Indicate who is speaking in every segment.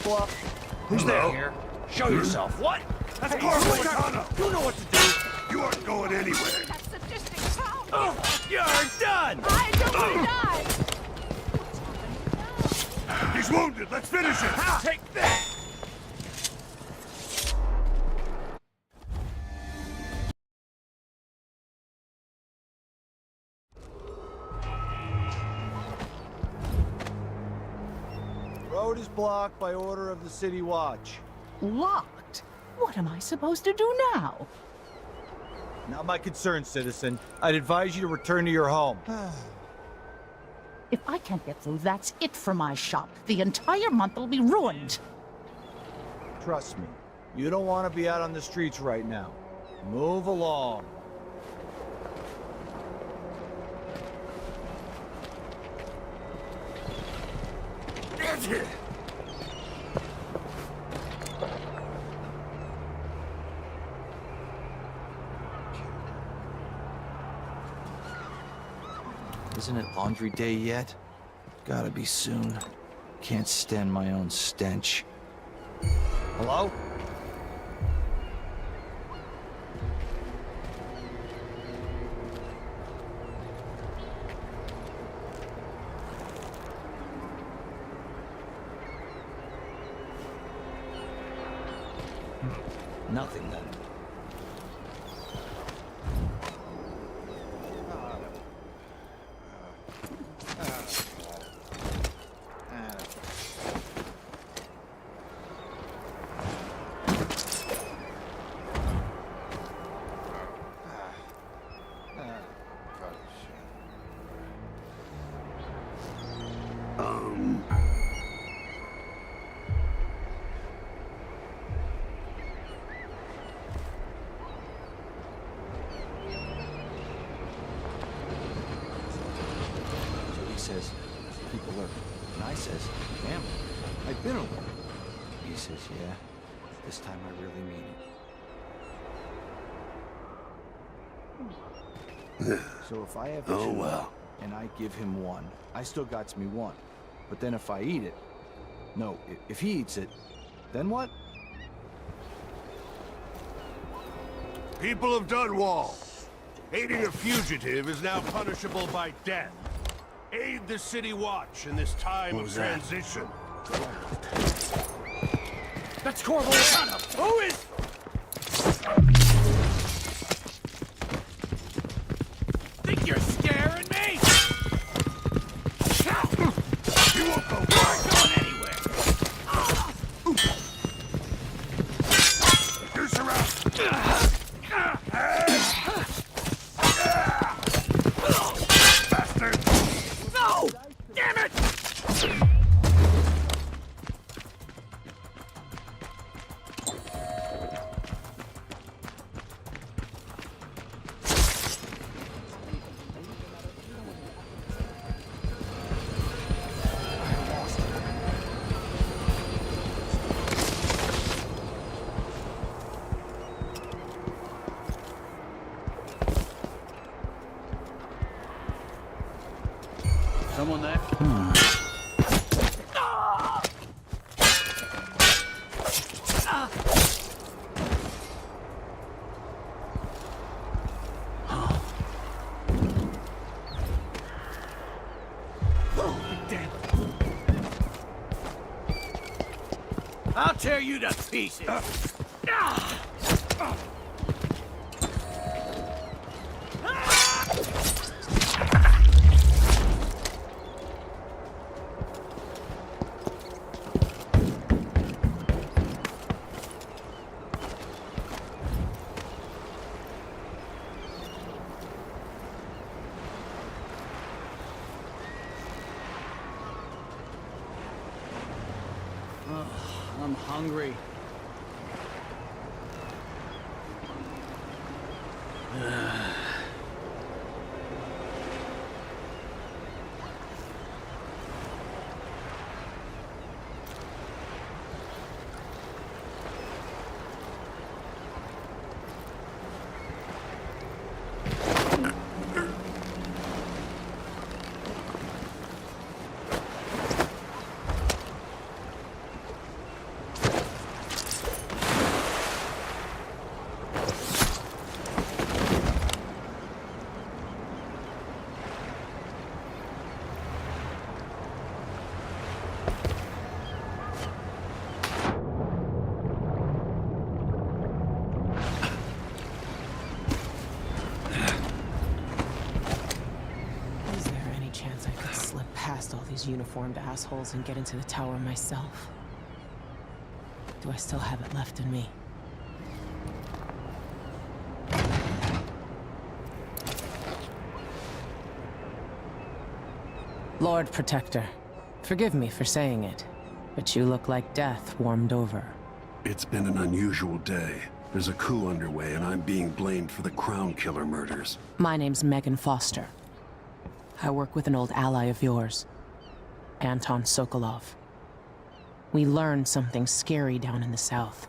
Speaker 1: block.
Speaker 2: Who's
Speaker 3: Hello?
Speaker 2: there? Show yourself. What? That's
Speaker 3: Hey,
Speaker 2: Corporal
Speaker 3: you
Speaker 2: Tunnel. You know what to do.
Speaker 3: You aren't going anywhere.
Speaker 4: That sadistic town!
Speaker 2: Oh, you're done.
Speaker 4: I don't want to die!
Speaker 3: He's wounded. Let's finish it.
Speaker 2: Take that.
Speaker 1: Road is blocked by order of the City Watch.
Speaker 5: Locked? What am I supposed to do now?
Speaker 1: Not my concern, citizen. I'd advise you to return to your home.
Speaker 5: If I can't get through, that's it for my shop. The entire month will be ruined.
Speaker 1: Trust me, you don't want to be out on the streets right now. Move along.
Speaker 6: Isn't it laundry day yet? Gotta be soon. Can't stand my own stench.
Speaker 1: Hello?
Speaker 6: Nothing then. Says people are, and I says, damn, I've been alone. He says, yeah, this time I really mean it. So if I have two,
Speaker 3: Oh, well.
Speaker 6: and I give him one, I still got me one. But then if I eat it, no, if he eats it, then what?
Speaker 3: People of Dunwall, aiding a fugitive is now punishable by death. Aid the City Watch in this time of transition.
Speaker 2: That's Corporal Tunnel. Who is... Think you're scaring me?
Speaker 3: You won't go
Speaker 2: You're
Speaker 3: far.
Speaker 2: not going anywhere.
Speaker 3: You're surrounded. Bastard!
Speaker 2: No! Damn it! Someone there? I'll tear you to pieces. I'm hungry.
Speaker 7: past all these uniformed assholes and get into the tower myself? Do I still have it left in me? Lord Protector, forgive me for saying it, but you look like death warmed over.
Speaker 3: It's been an unusual day. There's a coup underway, and I'm being blamed for the Crown Killer murders.
Speaker 7: My name's Megan Foster. I work with an old ally of yours, Anton Sokolov. We learned something scary down in the south,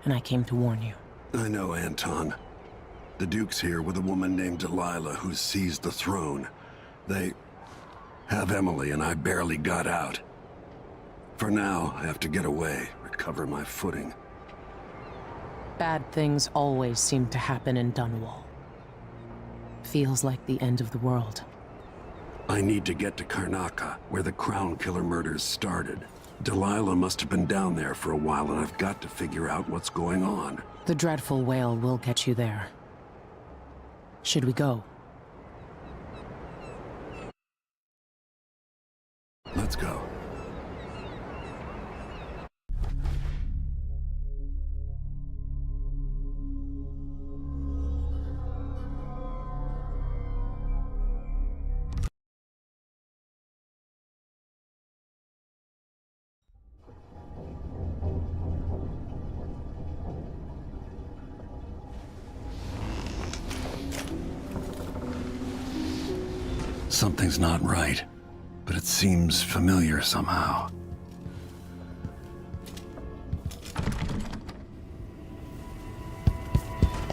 Speaker 7: and I came to warn you.
Speaker 3: I know, Anton. The Duke's here with a woman named Delilah who's seized the throne. They have Emily, and I barely got out. For now, I have to get away, recover my footing.
Speaker 7: Bad things always seem to happen in Dunwall. Feels like the end of the world.
Speaker 3: I need to get to Karnaca, where the Crown Killer murders started. Delilah must have been down there for a while, and I've got to figure out what's going on.
Speaker 7: The dreadful whale will get you there. Should we go?
Speaker 3: Let's go. Something's not right, but it seems familiar somehow.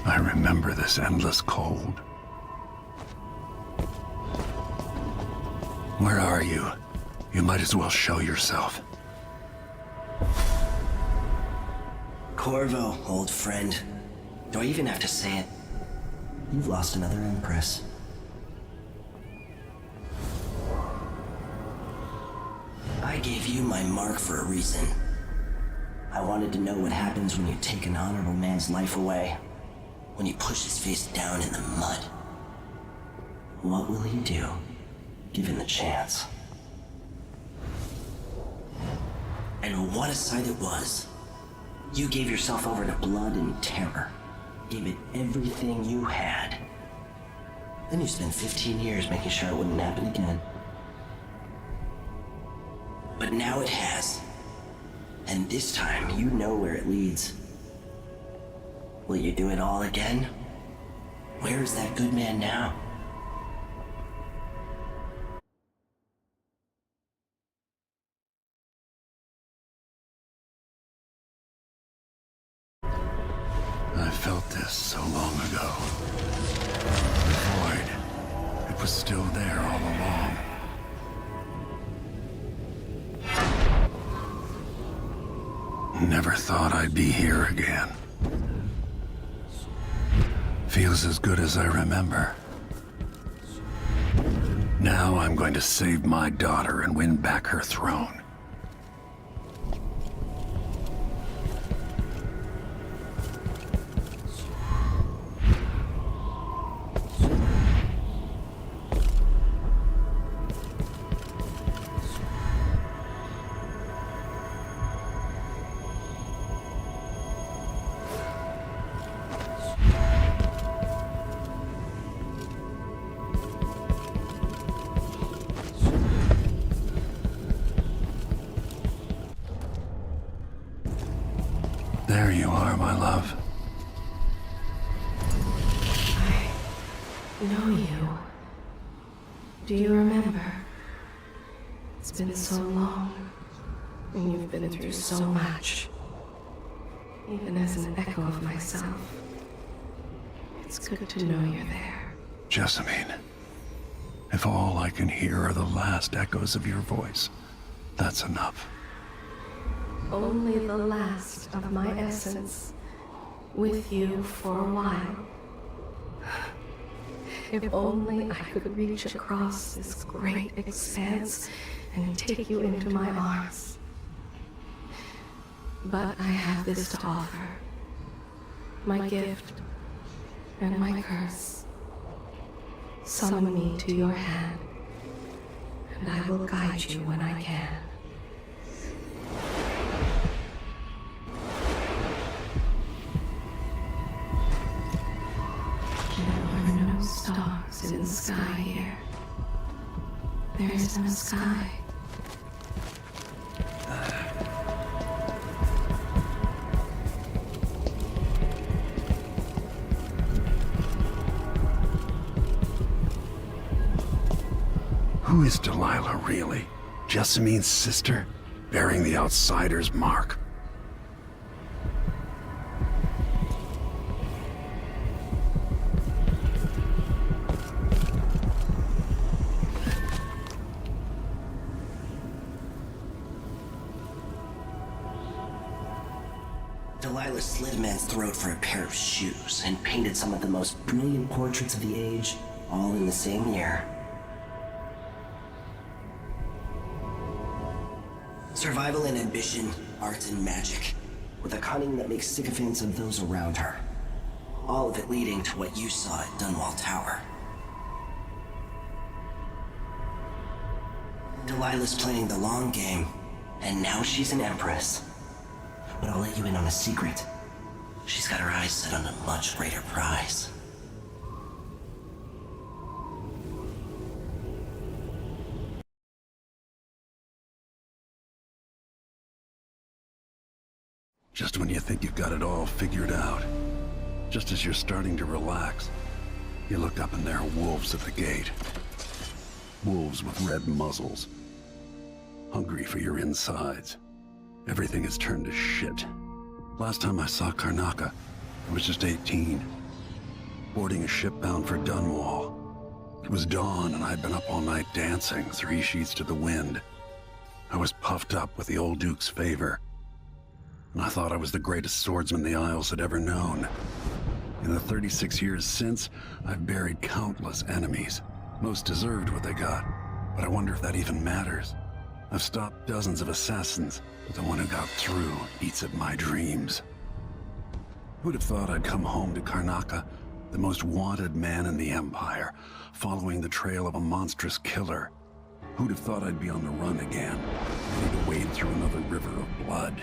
Speaker 3: I remember this endless cold. Where are you? You might as well show yourself.
Speaker 8: Corvo, old friend. Do I even have to say it? You've lost another Empress. I gave you my mark for a reason. I wanted to know what happens when you take an honorable man's life away. When you push his face down in the mud. What will you do, given the chance? And what a sight it was. You gave yourself over to blood and terror. Gave it everything you had. Then you spent 15 years making sure it wouldn't happen again. But now it has. And this time, you know where it leads. Will you do it all again? Where is that good man now?
Speaker 3: I felt this so long ago. The void. It was still there all along. Never thought I'd be here again. Feels as good as I remember. Now I'm going to save my daughter and win back her throne. There you are, my love.
Speaker 9: I know you. Do you remember? It's been so long, and you've been through so much. Even as an echo of myself, it's good to know you're there.
Speaker 3: Jessamine, if all I can hear are the last echoes of your voice, that's enough.
Speaker 9: Only the last of my essence, with you for a while. If only I could reach across this great expanse and take you into my arms. But I have this to offer. My gift and my curse. Summon me to your hand, and I will guide you when I can. There are no stars in the sky here. There is no sky.
Speaker 3: Who is Delilah, really? Jessamine's sister? Bearing the outsider's mark.
Speaker 8: Delilah slit a man's throat for a pair of shoes and painted some of the most brilliant portraits of the age, all in the same year. Survival and ambition, art and magic, with a cunning that makes sycophants of those around her. All of it leading to what you saw at Dunwall Tower. Delilah's playing the long game, and now she's an empress. But I'll let you in on a secret. She's got her eyes set on a much greater prize.
Speaker 3: Just when you think you've got it all figured out, just as you're starting to relax, you look up and there are wolves at the gate. Wolves with red muzzles. Hungry for your insides. Everything has turned to shit. Last time I saw Karnaca, I was just 18. Boarding a ship bound for Dunwall. It was dawn and I'd been up all night dancing, 3 sheets to the wind. I was puffed up with the old Duke's favor. And I thought I was the greatest swordsman the Isles had ever known. In the 36 years since, I've buried countless enemies. Most deserved what they got, but I wonder if that even matters. I've stopped dozens of assassins, but the one who got through eats at my dreams. Who'd have thought I'd come home to Karnaca, the most wanted man in the Empire, following the trail of a monstrous killer? Who'd have thought I'd be on the run again, ready to wade through another river of blood?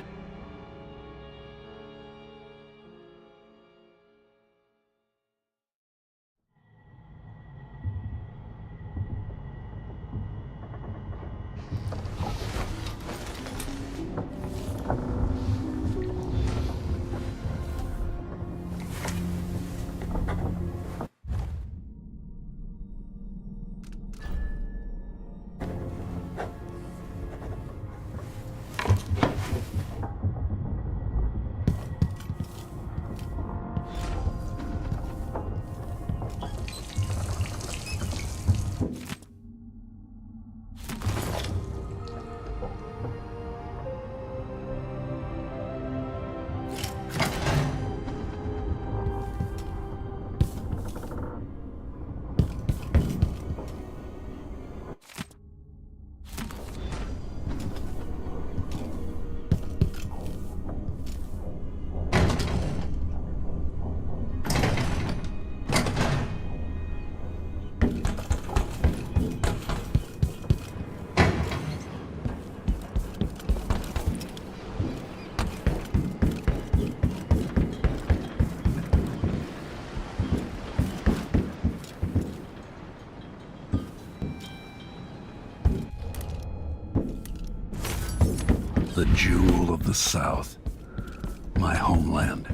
Speaker 3: The jewel of the South, my homeland.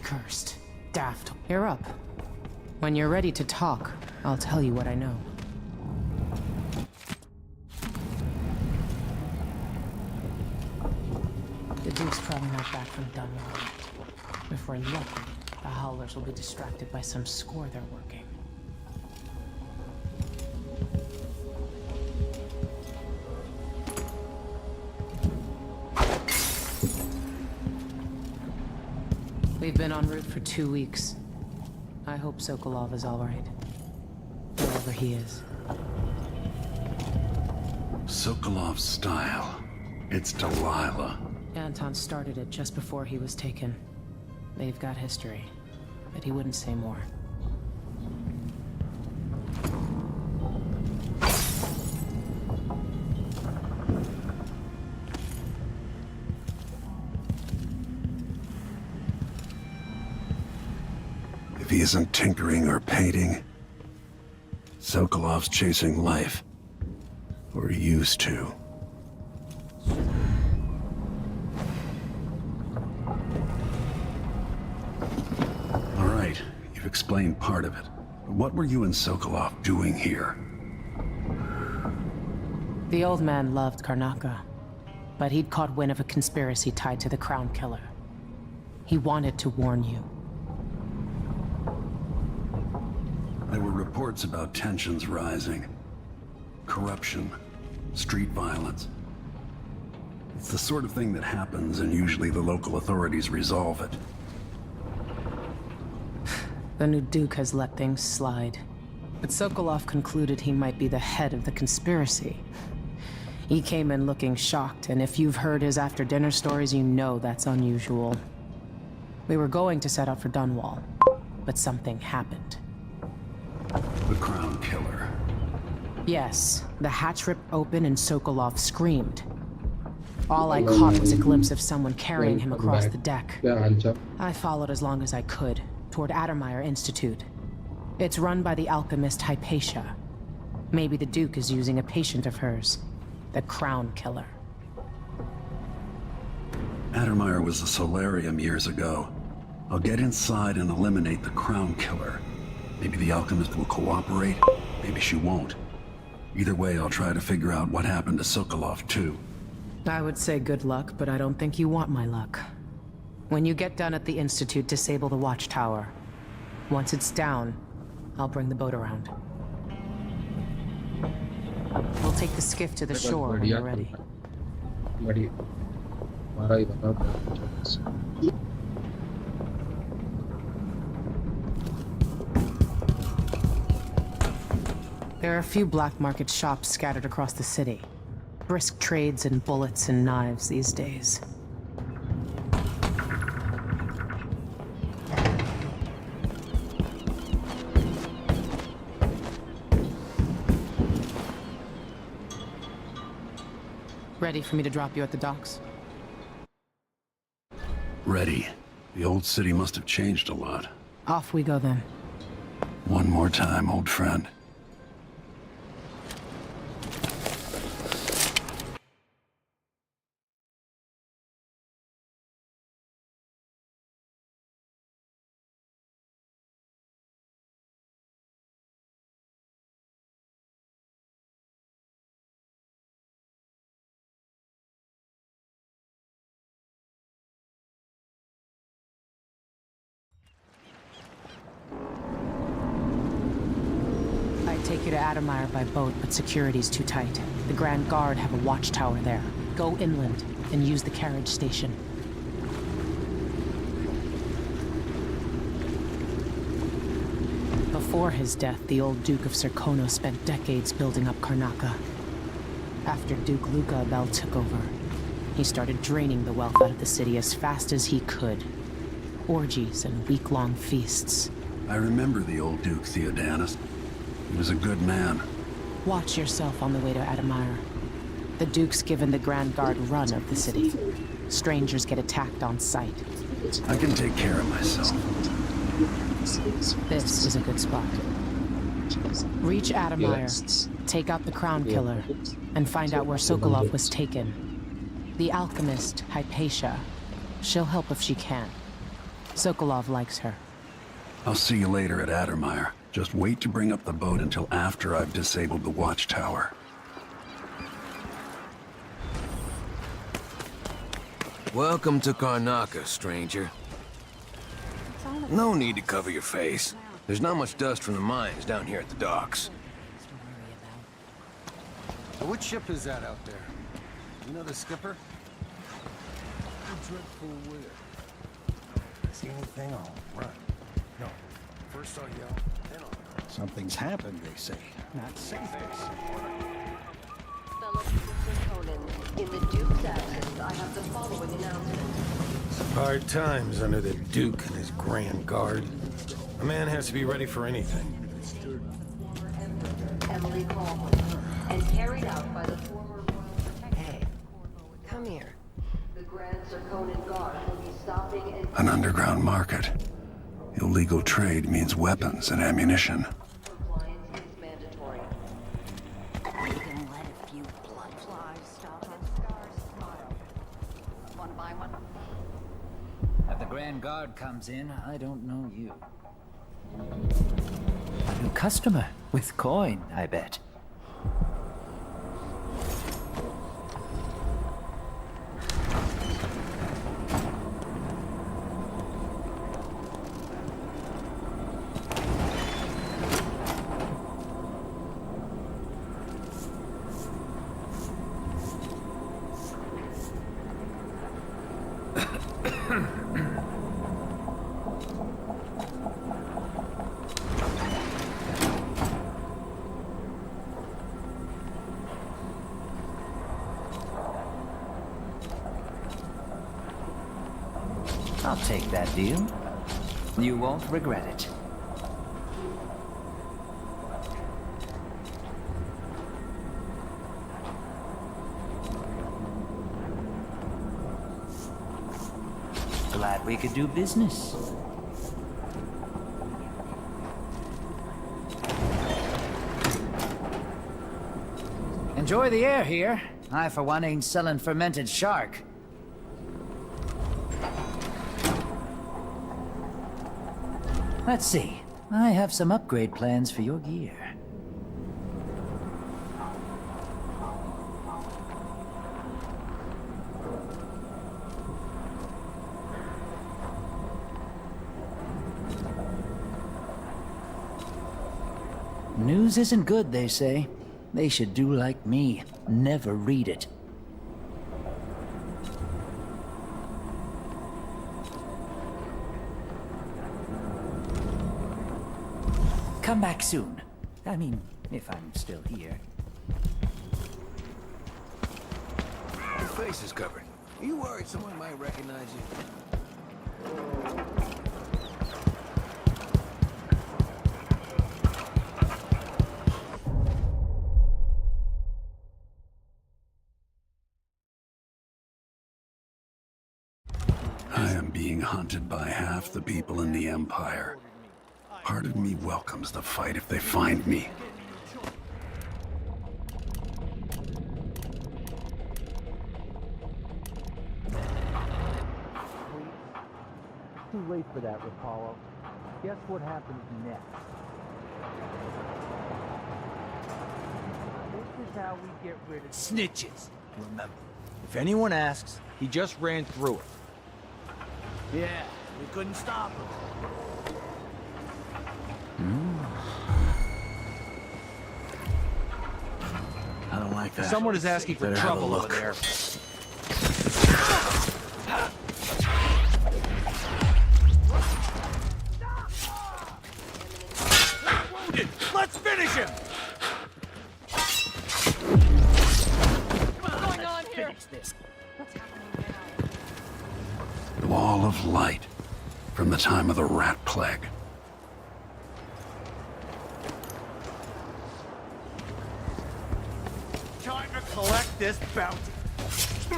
Speaker 7: cursed. Daft. You're up. When you're ready to talk, I'll tell you what I know. The Duke's probably not back from Dunwall yet. If we're lucky, the Howlers will be distracted by some score they're working. We've been en route for 2 weeks. I hope Sokolov is all right. Wherever he is.
Speaker 3: Sokolov's style. It's Delilah.
Speaker 7: Anton started it just before he was taken. They've got history, but he wouldn't say more.
Speaker 3: If he isn't tinkering or painting, Sokolov's chasing life. Or he used to. All right, you've explained part of it. But what were you and Sokolov doing here?
Speaker 7: The old man loved Karnaca, but he'd caught wind of a conspiracy tied to the Crown Killer. He wanted to warn you.
Speaker 3: There were reports about tensions rising. Corruption, street violence. It's the sort of thing that happens, and usually the local authorities resolve it.
Speaker 7: The new Duke has let things slide. But Sokolov concluded he might be the head of the conspiracy. He came in looking shocked, and if you've heard his after-dinner stories, you know that's unusual. We were going to set out for Dunwall, but something happened.
Speaker 3: The Crown Killer.
Speaker 7: Yes, the hatch ripped open and Sokolov screamed. All I caught was a glimpse of someone carrying him across the deck. I followed as long as I could, toward Addermeyer Institute. It's run by the alchemist Hypatia. Maybe the Duke is using a patient of hers, the Crown Killer.
Speaker 3: Addermeyer was a solarium years ago. I'll get inside and eliminate the Crown Killer. Maybe the alchemist will cooperate, maybe she won't. Either way, I'll try to figure out what happened to Sokolov, too.
Speaker 7: I would say good luck, but I don't think you want my luck. When you get done at the Institute, disable the watchtower. Once it's down, I'll bring the boat around. We'll take the skiff to the shore when you're ready. There are a few black market shops scattered across the city. Brisk trades in bullets and knives these days. Ready for me to drop you at the docks?
Speaker 3: Ready. The old city must have changed a lot.
Speaker 7: Off we go then.
Speaker 3: One more time, old friend.
Speaker 7: Take you to Addermeyer by boat, but security's too tight. The Grand Guard have a watchtower there. Go inland and use the carriage station. Before his death, the old Duke of Serkono spent decades building up Karnaca. After Duke Luca Abel took over, he started draining the wealth out of the city as fast as he could. Orgies and week-long feasts.
Speaker 3: I remember the old Duke Theodanis. He was a good man.
Speaker 7: Watch yourself on the way to Addermeyer. The Duke's given the Grand Guard run of the city. Strangers get attacked on sight.
Speaker 3: I can take care of myself.
Speaker 7: This is a good spot. Reach Addermeyer, take out the Crown Killer, and find out where Sokolov was taken. The alchemist, Hypatia. She'll help if she can. Sokolov likes her.
Speaker 3: I'll see you later at Addermeyer. Just wait to bring up the boat until after I've disabled the watchtower.
Speaker 10: Welcome to Karnaka, stranger. No need to cover your face. There's not much dust from the mines down here at the docks.
Speaker 6: So which ship is that out there? You know the skipper?
Speaker 1: Dreadful weird.
Speaker 6: See anything? I'll run. No. First I'll yell, then I'll run. Something's happened, they say. Not safe, they say.
Speaker 11: Fellow Mr. Conan, in the Duke's absence, I have the following announcement.
Speaker 6: Hard times under the Duke and his Grand Guard. A man has to be ready for anything.
Speaker 11: Emily Caldwell, and carried out by the former Royal Protector. Hey, come here. The Grand Sir Conan Guard will be stopping and...
Speaker 3: An underground market. Illegal trade means weapons and ammunition.
Speaker 11: Compliance is mandatory. We can let a few blood flies stop us. Want to buy one?
Speaker 2: If the Grand Guard comes in, I don't know you. A new customer with coin, I bet. I'll take that deal. You won't regret it. Glad we could do business. Enjoy the air here. I, for one, ain't selling fermented shark. Let's see. I have some upgrade plans for your gear. News isn't good, they say. They should do like me. Never read it. Come back soon. I mean, if I'm still here.
Speaker 10: Your face is covered. Are you worried someone might recognize you?
Speaker 3: I am being hunted by half the people in the Empire. Part of me welcomes the fight if they find me.
Speaker 2: Too late for that, Rapallo. Guess what happens next? This is how we get rid of snitches.
Speaker 1: Remember, if anyone asks, he just ran through it.
Speaker 2: Yeah, we couldn't stop him.
Speaker 10: I don't like that.
Speaker 1: Someone is asking for
Speaker 10: Better have a
Speaker 1: trouble over
Speaker 10: look.
Speaker 1: there. Let's finish him!
Speaker 4: What's going on here?
Speaker 2: Finish this.
Speaker 4: What's happening now?
Speaker 3: The Wall of Light, from the time of the Rat Plague.
Speaker 1: Time to collect this bounty.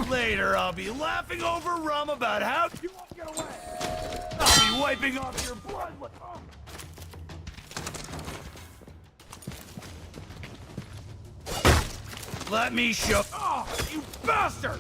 Speaker 1: Later, I'll be laughing over rum about how you won't get away. I'll be wiping off your blood with... Oh. Let me show... Oh, you bastard!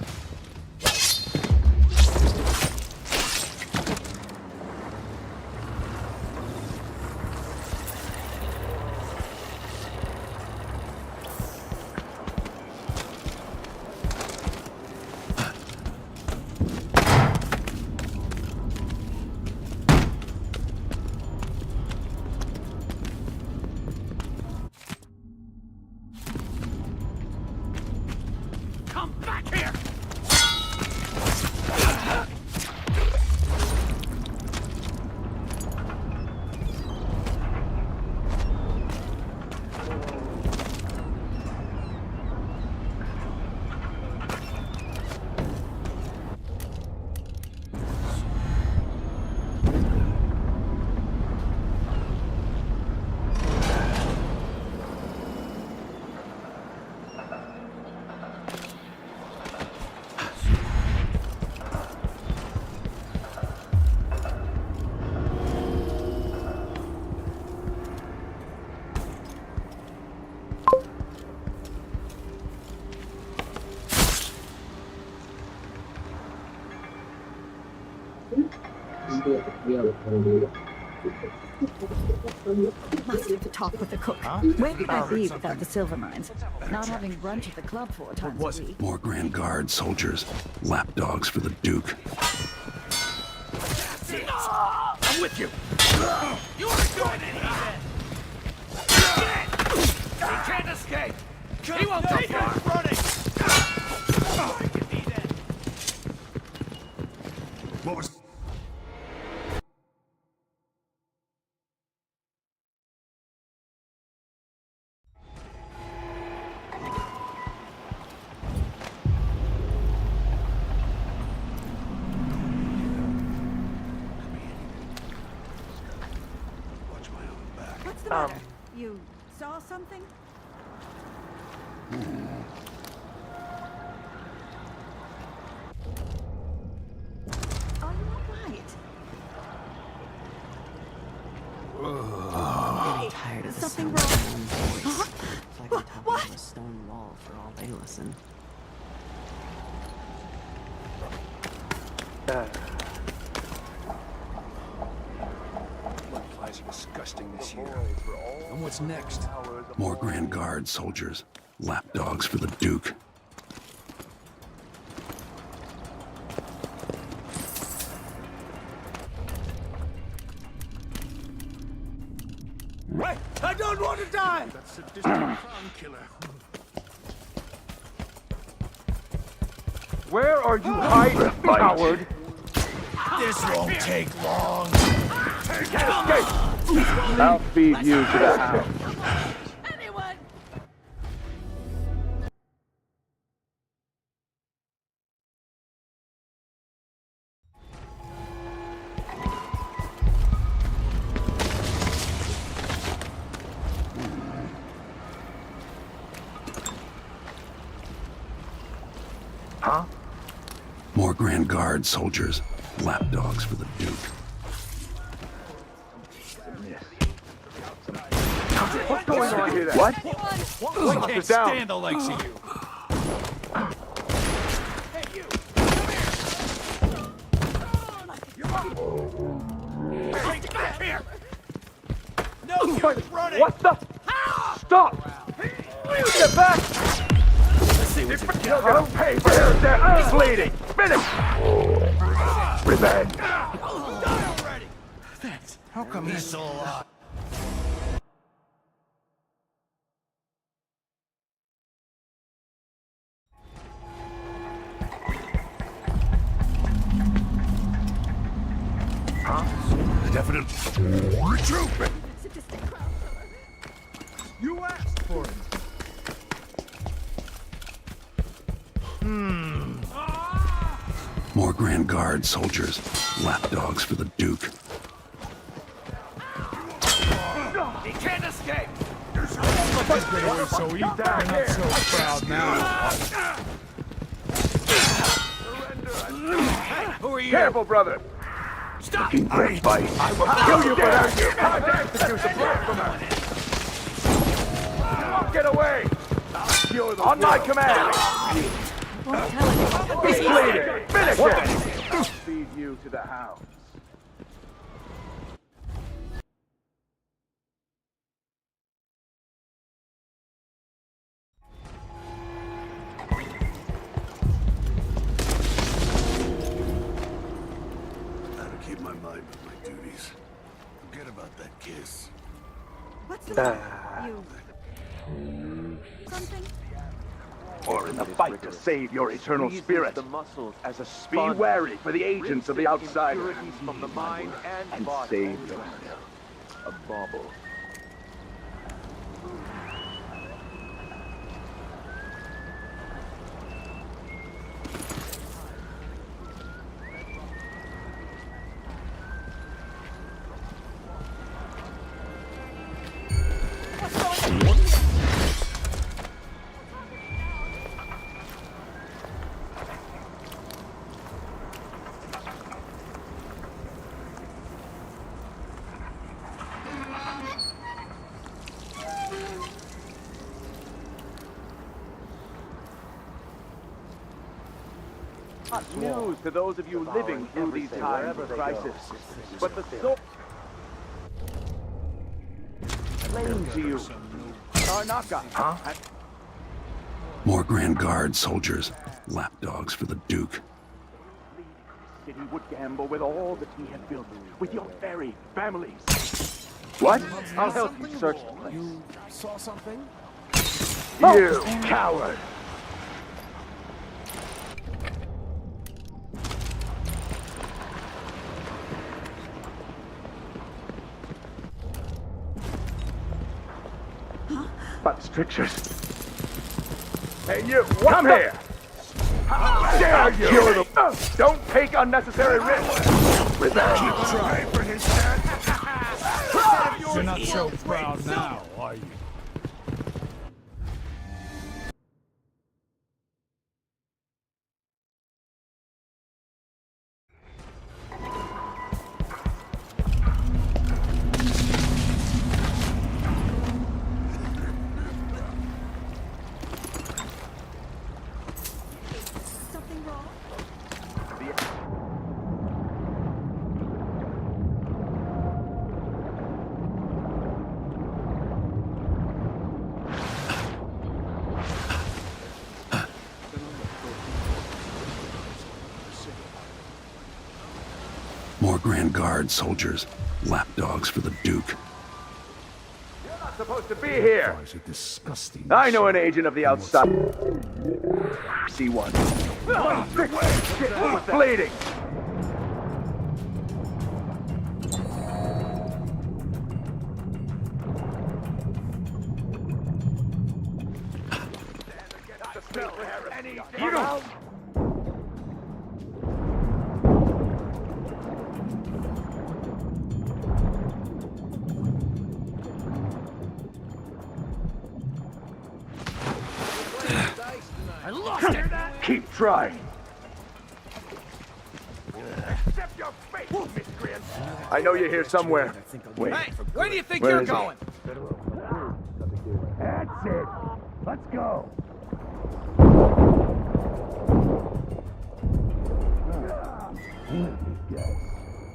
Speaker 12: Must have to talk with the cook. Where could I be without the silver mines? Not having brunch at the club 4 times a week.
Speaker 3: More Grand Guard soldiers, lapdogs for the Duke.
Speaker 1: I'm with you. You aren't going anywhere. He can't escape. He won't go far. Running.
Speaker 3: What was...
Speaker 12: What's the matter? You saw something? Are you alright?
Speaker 13: I'm tired of the
Speaker 12: Something
Speaker 13: sound
Speaker 12: wrong?
Speaker 13: of my own voice. It's like I'm talking
Speaker 12: What?
Speaker 13: to a stone wall for all they listen.
Speaker 10: Flies are disgusting this year. And what's next?
Speaker 3: More Grand Guard soldiers, lapdogs for the Duke.
Speaker 1: Wait! I don't want to die!
Speaker 10: That's a distant crown killer.
Speaker 14: Where are you hiding, coward?
Speaker 1: This won't take long.
Speaker 14: I'll feed you to the house.
Speaker 12: Anyone?
Speaker 14: Huh?
Speaker 3: More Grand Guard soldiers, lapdogs for the Duke.
Speaker 14: What's going on here? What?
Speaker 1: I can't
Speaker 14: Sit down.
Speaker 1: stand the likes of you. Hey, you! Come here! Hey, get back here! No, you're running!
Speaker 14: What the? Stop! Get back!
Speaker 1: Let's see what you
Speaker 14: You're
Speaker 1: got.
Speaker 14: gonna pay for their eyes bleeding! Finish! Revenge!
Speaker 1: Die already! Thanks. How come he's still alive?
Speaker 3: Definite retreat!
Speaker 12: It's a distant crown killer.
Speaker 1: You asked for it.
Speaker 3: More Grand Guard soldiers, lapdogs for the Duke.
Speaker 1: He can't escape! Let's get away so easy. We're not so proud now. Hey, who are you?
Speaker 14: Careful, brother!
Speaker 1: Stop!
Speaker 14: Great fight! I will kill you for that! I'll execute the blood from her! Get away! On my command! He's bleeding! Finish it! I'll feed you to the house.
Speaker 3: Gotta keep my mind with my duties. Forget about that kiss.
Speaker 12: What's the matter? You... something?
Speaker 14: Or in the fight to save your eternal spirit.
Speaker 15: The muscles as a
Speaker 14: Be
Speaker 15: sponge.
Speaker 14: wary for the agents of the outsider.
Speaker 15: Impurities from the mind and body.
Speaker 14: Save yourself.
Speaker 15: A bauble. Not news to those of you living through these times of crisis. But the soul... Claim to you. Tarnaka. Huh?
Speaker 3: More Grand Guard soldiers, lapdogs for the Duke.
Speaker 15: City would gamble with all that we have built, with your very families. What? I'll help you search the place.
Speaker 6: You saw something?
Speaker 15: You coward! But strictures. Hey, you! Come here! How dare you! Kill them! Don't take unnecessary risks! Revenge!
Speaker 1: Try for his dad. You're not so proud now, are you?
Speaker 12: Something wrong?
Speaker 3: More Grand Guard soldiers, lapdogs for the Duke.
Speaker 15: You're not supposed to be here!
Speaker 6: It's a disgusting.
Speaker 15: I know an agent of the outside. See one. Shit, who was bleeding? You don't.
Speaker 1: I lost it.
Speaker 15: Keep trying. Accept your fate, miscreant. I know you're here somewhere. Wait.
Speaker 1: Hey, where do you think
Speaker 15: Where
Speaker 1: you're
Speaker 15: is he?
Speaker 1: going?
Speaker 15: That's it. Let's go.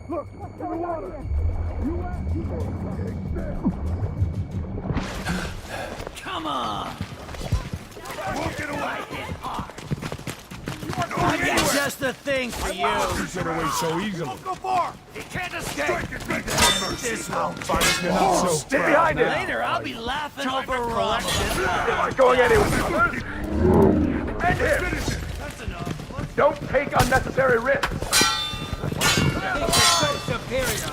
Speaker 15: Look, in the water.
Speaker 1: Come on. Walk it away. I got just the thing for you.
Speaker 14: You get away so easily.
Speaker 1: Don't go far. He can't escape. This won't
Speaker 14: You're not so
Speaker 15: Stay
Speaker 14: proud
Speaker 15: behind him.
Speaker 1: Later, I'll be laughing over Rum.
Speaker 15: I'm not going anywhere. End him.
Speaker 1: That's enough.
Speaker 15: Don't take unnecessary risks.
Speaker 1: You're so superior.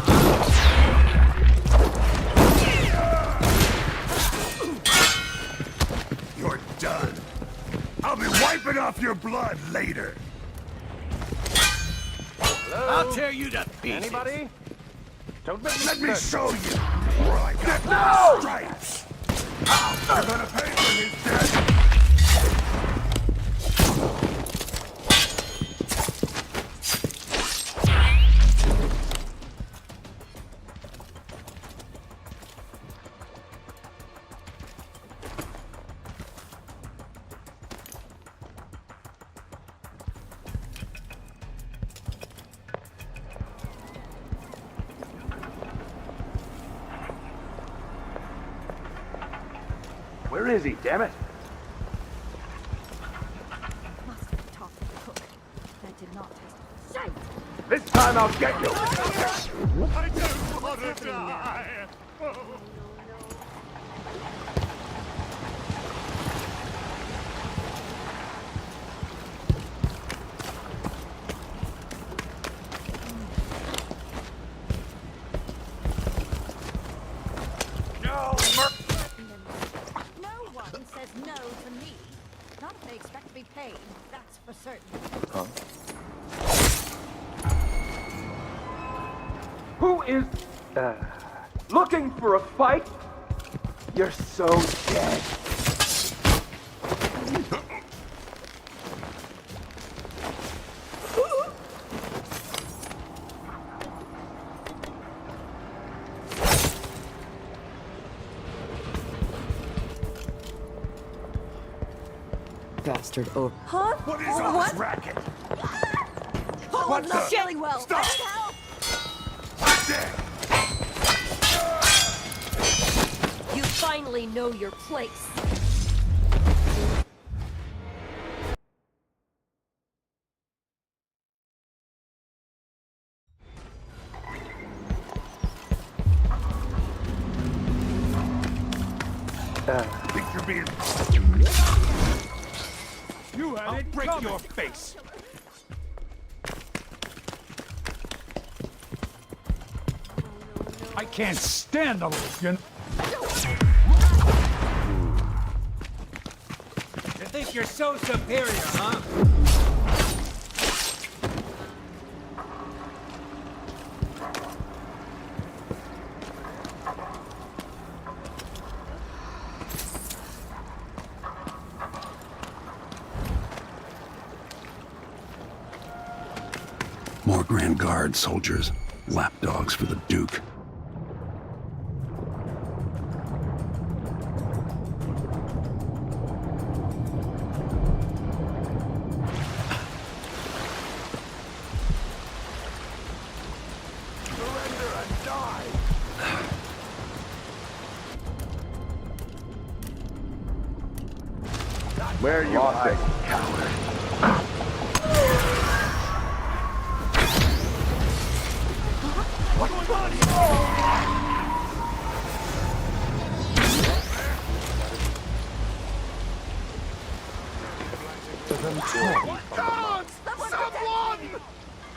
Speaker 14: You're done. I'll be wiping off your blood later.
Speaker 1: I'll tear you to pieces.
Speaker 15: Anybody? Don't
Speaker 14: Let me show you where I got
Speaker 15: No!
Speaker 14: stripes. You're gonna pay for his debt.
Speaker 15: Where is he, damn it?
Speaker 12: Must have talked to the cook. That did not taste shite.
Speaker 15: This time I'll get you.
Speaker 1: I don't want to die.
Speaker 12: No one says no to me. Not if they expect to be paid. That's for certain.
Speaker 15: Who is looking for a fight? You're so dead.
Speaker 13: Bastard over.
Speaker 12: Huh?
Speaker 14: What is all this racket?
Speaker 9: Oh, I'm not feeling well.
Speaker 1: Stop!
Speaker 9: I need help. You finally know your place.
Speaker 1: Think you're being... You had it break coming. Your face. I can't stand the you think you're so superior, huh?
Speaker 3: More Grand Guard soldiers, lapdogs for the Duke.
Speaker 15: Where are you hiding, coward?
Speaker 1: What's going on here?
Speaker 9: Dogs! Someone!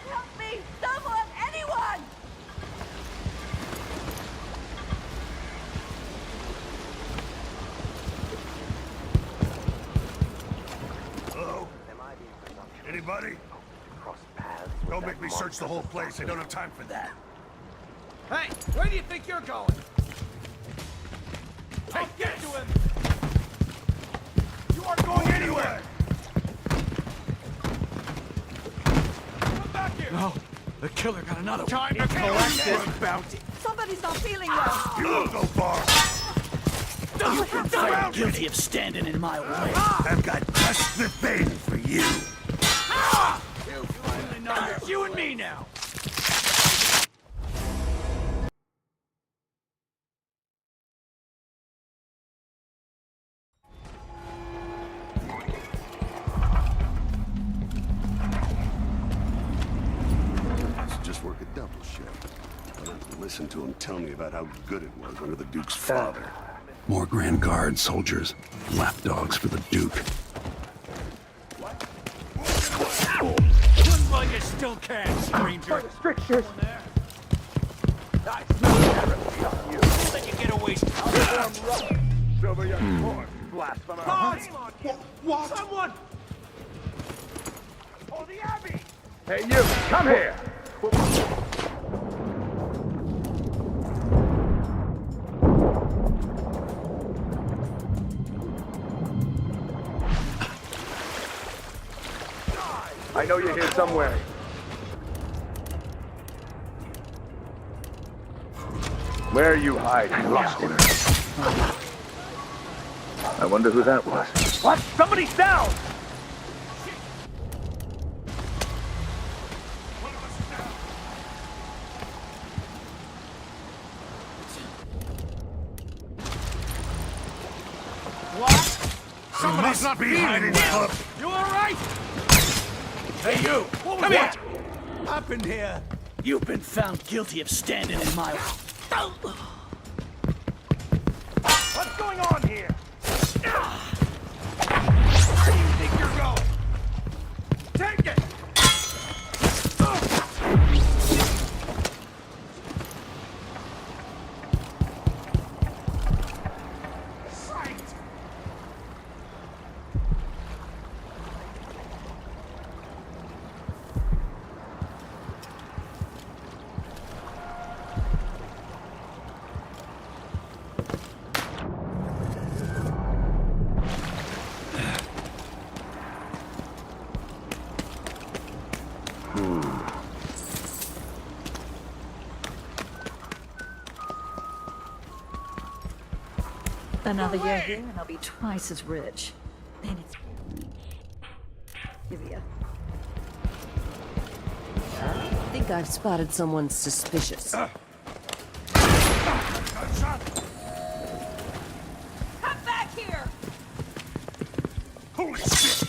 Speaker 9: Help me! Someone! Anyone!
Speaker 1: Hello? Anybody? Don't make me search the whole place. I don't have time for that.
Speaker 10: Hey, where do you think you're going?
Speaker 1: Hey, get to him! You aren't going anywhere! Come back here!
Speaker 10: No, the killer got another one.
Speaker 1: Time to collect this bounty!
Speaker 9: Somebody's not feeling well.
Speaker 1: You won't go far!
Speaker 2: You've been found guilty of standing in my way.
Speaker 1: I've got just the thing for you! You finally know it's you and me now!
Speaker 3: Just work a double shift. I don't listen to him tell me about how good it was under the Duke's father. More Grand Guard soldiers, lapdogs for the Duke.
Speaker 1: Run while you still can, stranger!
Speaker 15: Strictures.
Speaker 1: Let you get away.
Speaker 15: Silver young corn, blasphemer.
Speaker 1: What? Someone!
Speaker 15: Oh, the Abbey! Hey, you, come here! I know you're here somewhere. Where are you hiding? I lost him. I wonder who that was. What? Somebody's down!
Speaker 1: Somebody's not behind club.
Speaker 10: You all right?
Speaker 1: Hey, you! Come here!
Speaker 2: Happened here. You've been found guilty of standing in my way.
Speaker 15: What's going on here?
Speaker 1: Where do you think you're going? Take it!
Speaker 12: Another year here and I'll be twice as rich. Then it's... Give you.
Speaker 11: think I've spotted someone suspicious.
Speaker 1: Gunshot!
Speaker 4: Come back here!
Speaker 1: Holy shit!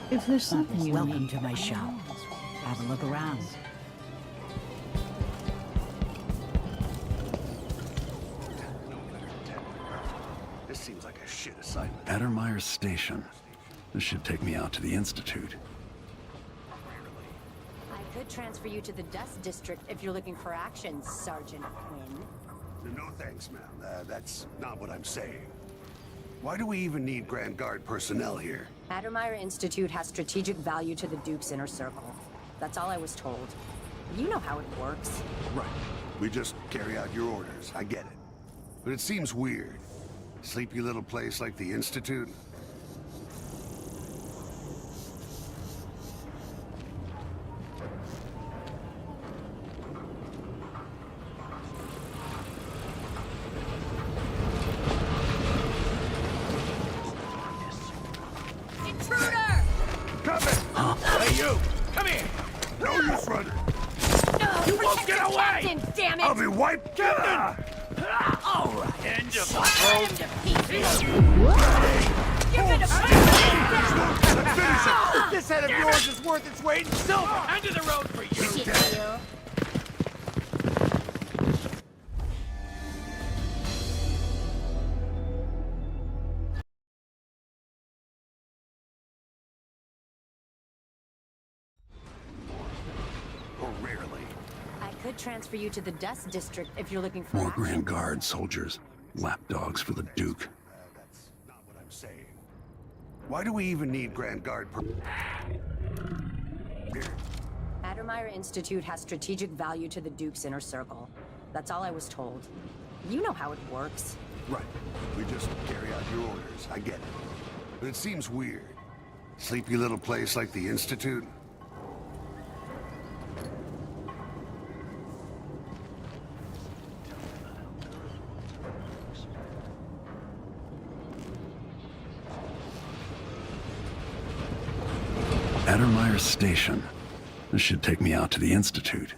Speaker 2: If there's something you welcome to my shop. Have a look around.
Speaker 1: This seems like a shit assignment.
Speaker 3: Addermeyer Station. This should take me out to the Institute.
Speaker 11: I could transfer you to the Dust District if you're looking for action, Sergeant Quinn.
Speaker 1: No thanks, ma'am. That's not what I'm saying. Why do we even need Grand Guard personnel here?
Speaker 11: Addermeyer Institute has strategic value to the Duke's inner circle. That's all I was told. You know how it works.
Speaker 1: Right. We just carry out your orders. I get it. But it seems weird. Sleepy little place like the Institute.
Speaker 4: Intruder!
Speaker 1: Hey, you! Come here! No use running!
Speaker 4: You won't get away! Captain, damn it!
Speaker 1: I'll be wiped!
Speaker 4: All right.
Speaker 1: End of
Speaker 4: Slam him to pieces! You're gonna
Speaker 1: Finish it!
Speaker 10: This head of yours is worth its weight in silver!
Speaker 4: End of the road for you! Shit, you.
Speaker 1: Or rarely.
Speaker 11: I could transfer you to the Dust District if you're looking for
Speaker 3: More
Speaker 11: action.
Speaker 3: Grand Guard soldiers. Lapdogs for the Duke.
Speaker 1: That's not what I'm saying. Why do we even need Grand Guard
Speaker 11: Addermeyer Institute has strategic value to the Duke's inner circle. That's all I was told. You know how it works.
Speaker 1: Right. We just carry out your orders. I get it. But it seems weird. Sleepy little place like the Institute.
Speaker 3: Addermeyer Station. This should take me out to the Institute.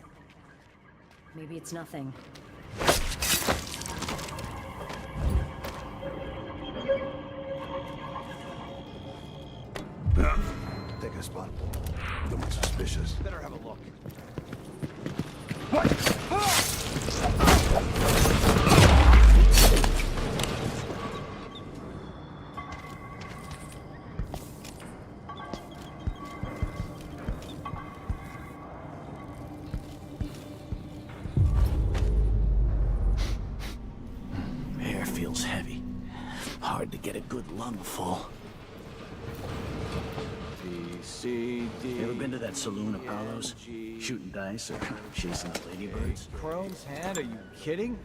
Speaker 11: Maybe it's nothing.
Speaker 1: Take a spot. Nothing suspicious.
Speaker 10: Better have a look.
Speaker 6: Air feels heavy. Hard to get a good lungful.
Speaker 10: B, C, D.
Speaker 6: You ever been to that saloon, Apollo's? Shooting dice or chasing the ladybirds?
Speaker 10: Chrome's hand? Are you kidding?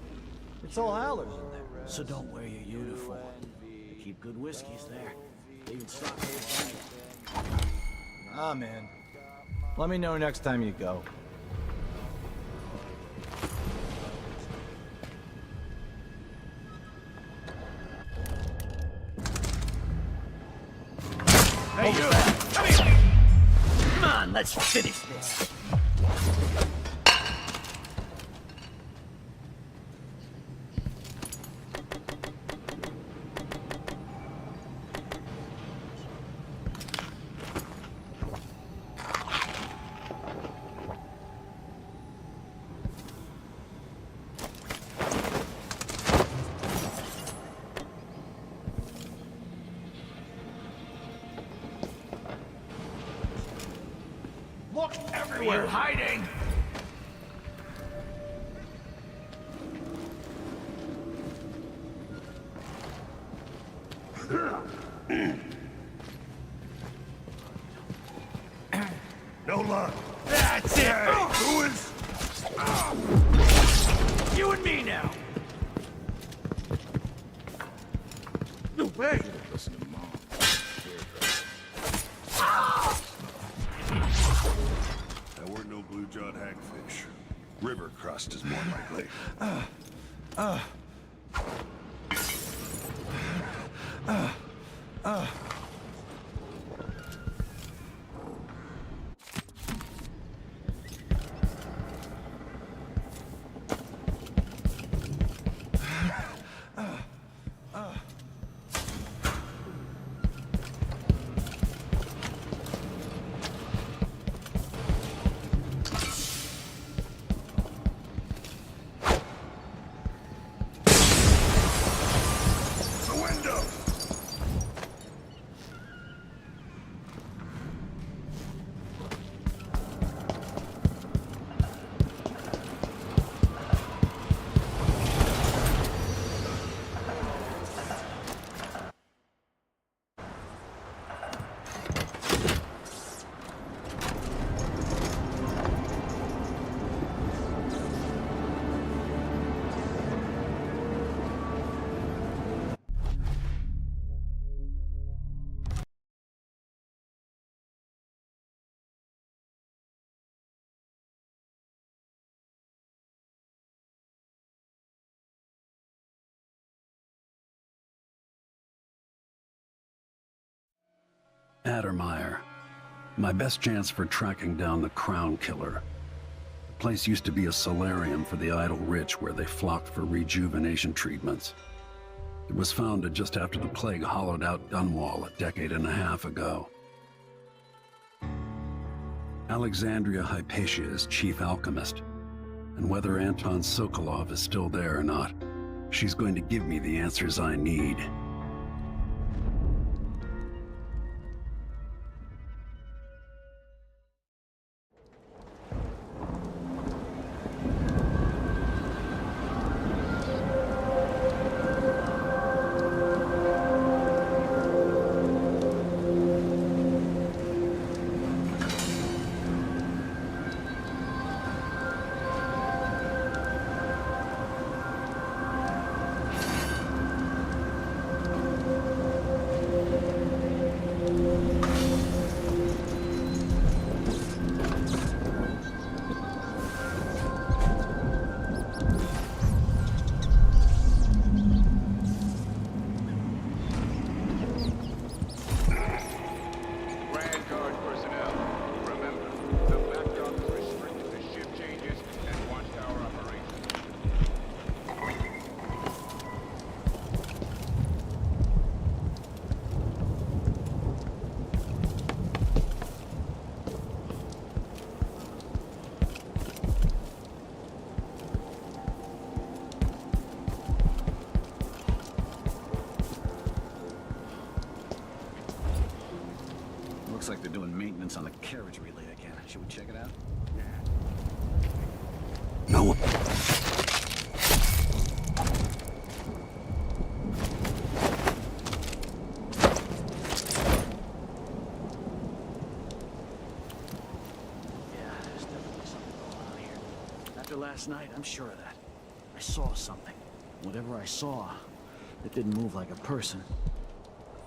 Speaker 10: It's all howlers in there.
Speaker 6: So don't wear your uniform. They keep good whiskeys there. They even stock old wine.
Speaker 10: Ah, man. Let me know next time you go.
Speaker 1: Hey, you! Come here!
Speaker 6: Come on, let's finish this.
Speaker 1: Where are you hiding?
Speaker 14: No luck.
Speaker 1: That's it!
Speaker 14: Who is...
Speaker 1: You and me now!
Speaker 14: No way!
Speaker 10: Listen to Mom.
Speaker 3: That weren't no blue-jawed hagfish. River crust is more likely.
Speaker 14: The window!
Speaker 3: Addermeyer. My best chance for tracking down the Crown Killer. The place used to be a solarium for the idle rich where they flocked for rejuvenation treatments. It was founded just after the plague hollowed out Dunwall a decade and a half ago. Alexandria Hypatia is chief alchemist, and whether Anton Sokolov is still there or not, she's going to give me the answers I need.
Speaker 6: Looks like they're doing maintenance on the carriage relay again. Should we check it out?
Speaker 3: No one.
Speaker 6: Yeah, there's definitely something going on here. After last night, I'm sure of that. I saw something. Whatever I saw, it didn't move like a person.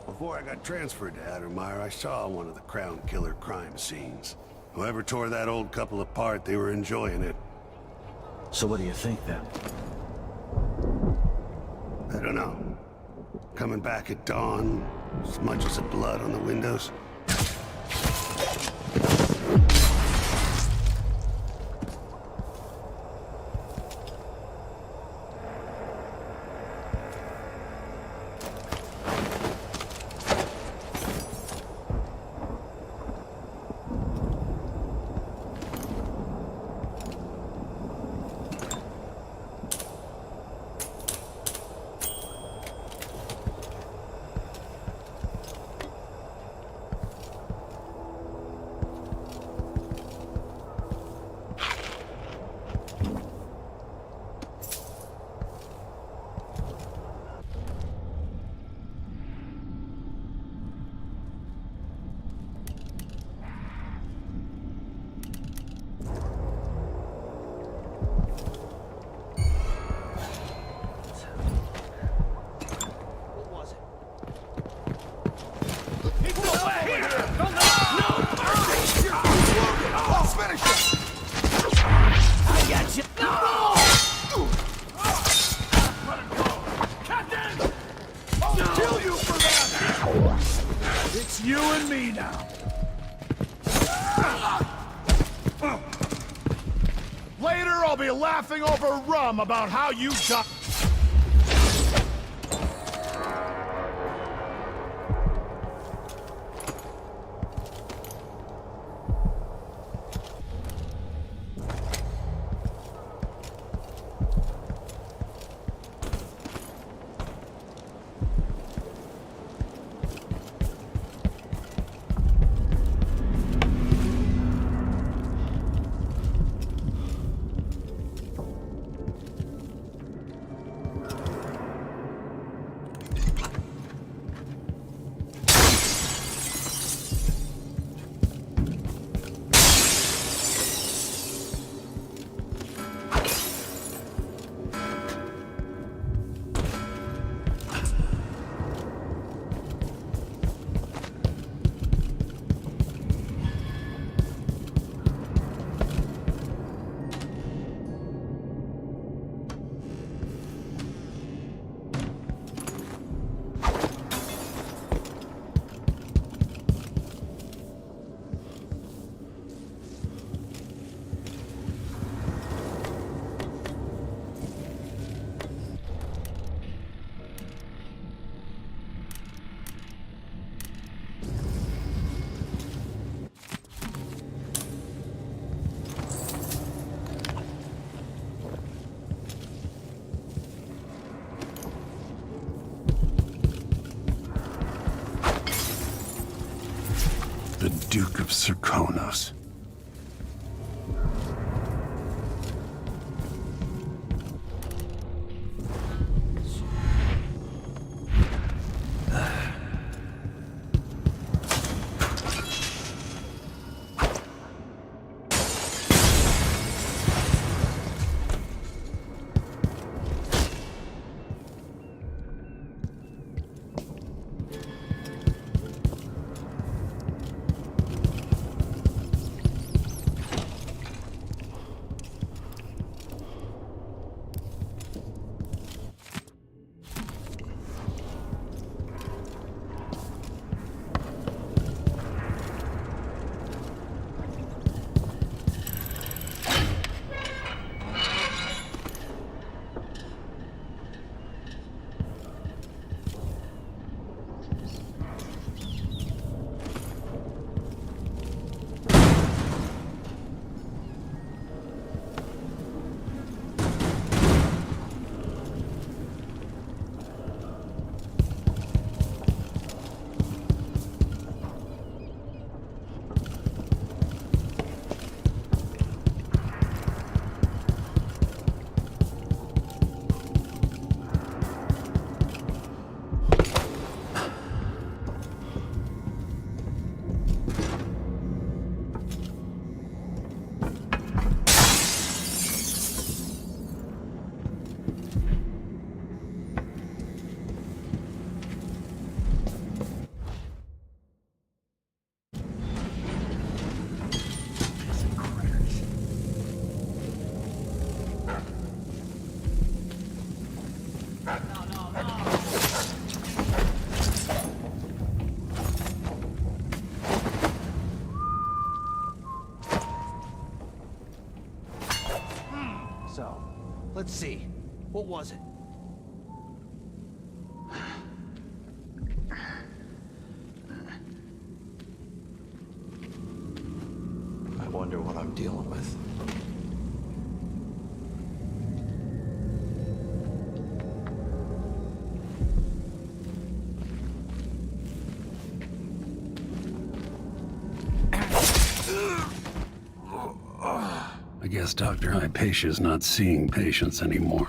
Speaker 3: Before I got transferred to Addermeyer, I saw one of the Crown Killer crime scenes. Whoever tore that old couple apart, they were enjoying it.
Speaker 6: So what do you think, then?
Speaker 3: I don't know. Coming back at dawn, smudges of blood on the windows.
Speaker 1: me now. Later, I'll be laughing over rum about how you died.
Speaker 3: The Duke of Serkonos.
Speaker 6: So, let's see. What was it?
Speaker 13: I wonder what I'm dealing with.
Speaker 3: I guess Dr. Hypatia's not seeing patients anymore.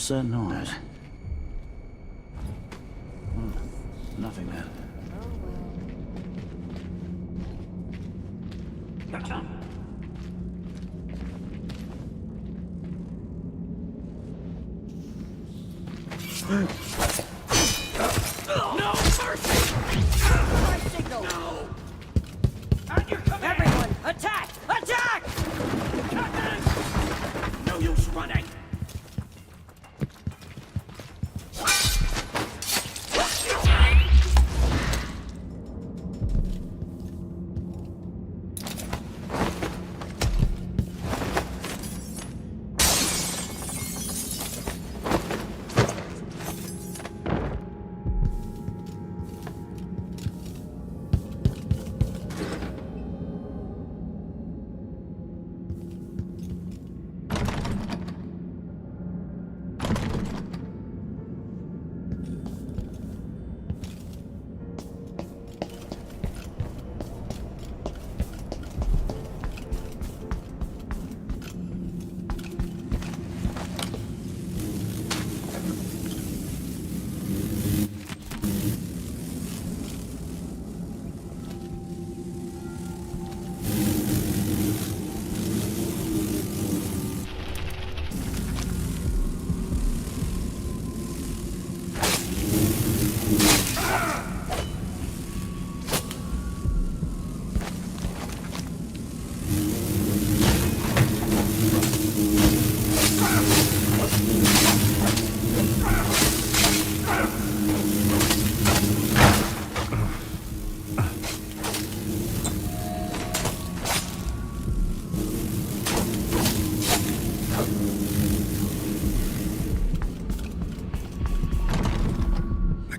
Speaker 2: What's that noise? Nothing then.
Speaker 4: No mercy! My signal! No! At your command! Everyone, attack! Attack! Captain! No use running!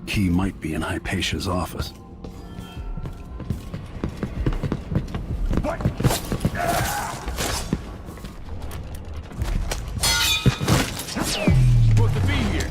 Speaker 3: Key might be in Hypatia's office.
Speaker 1: Supposed to be here.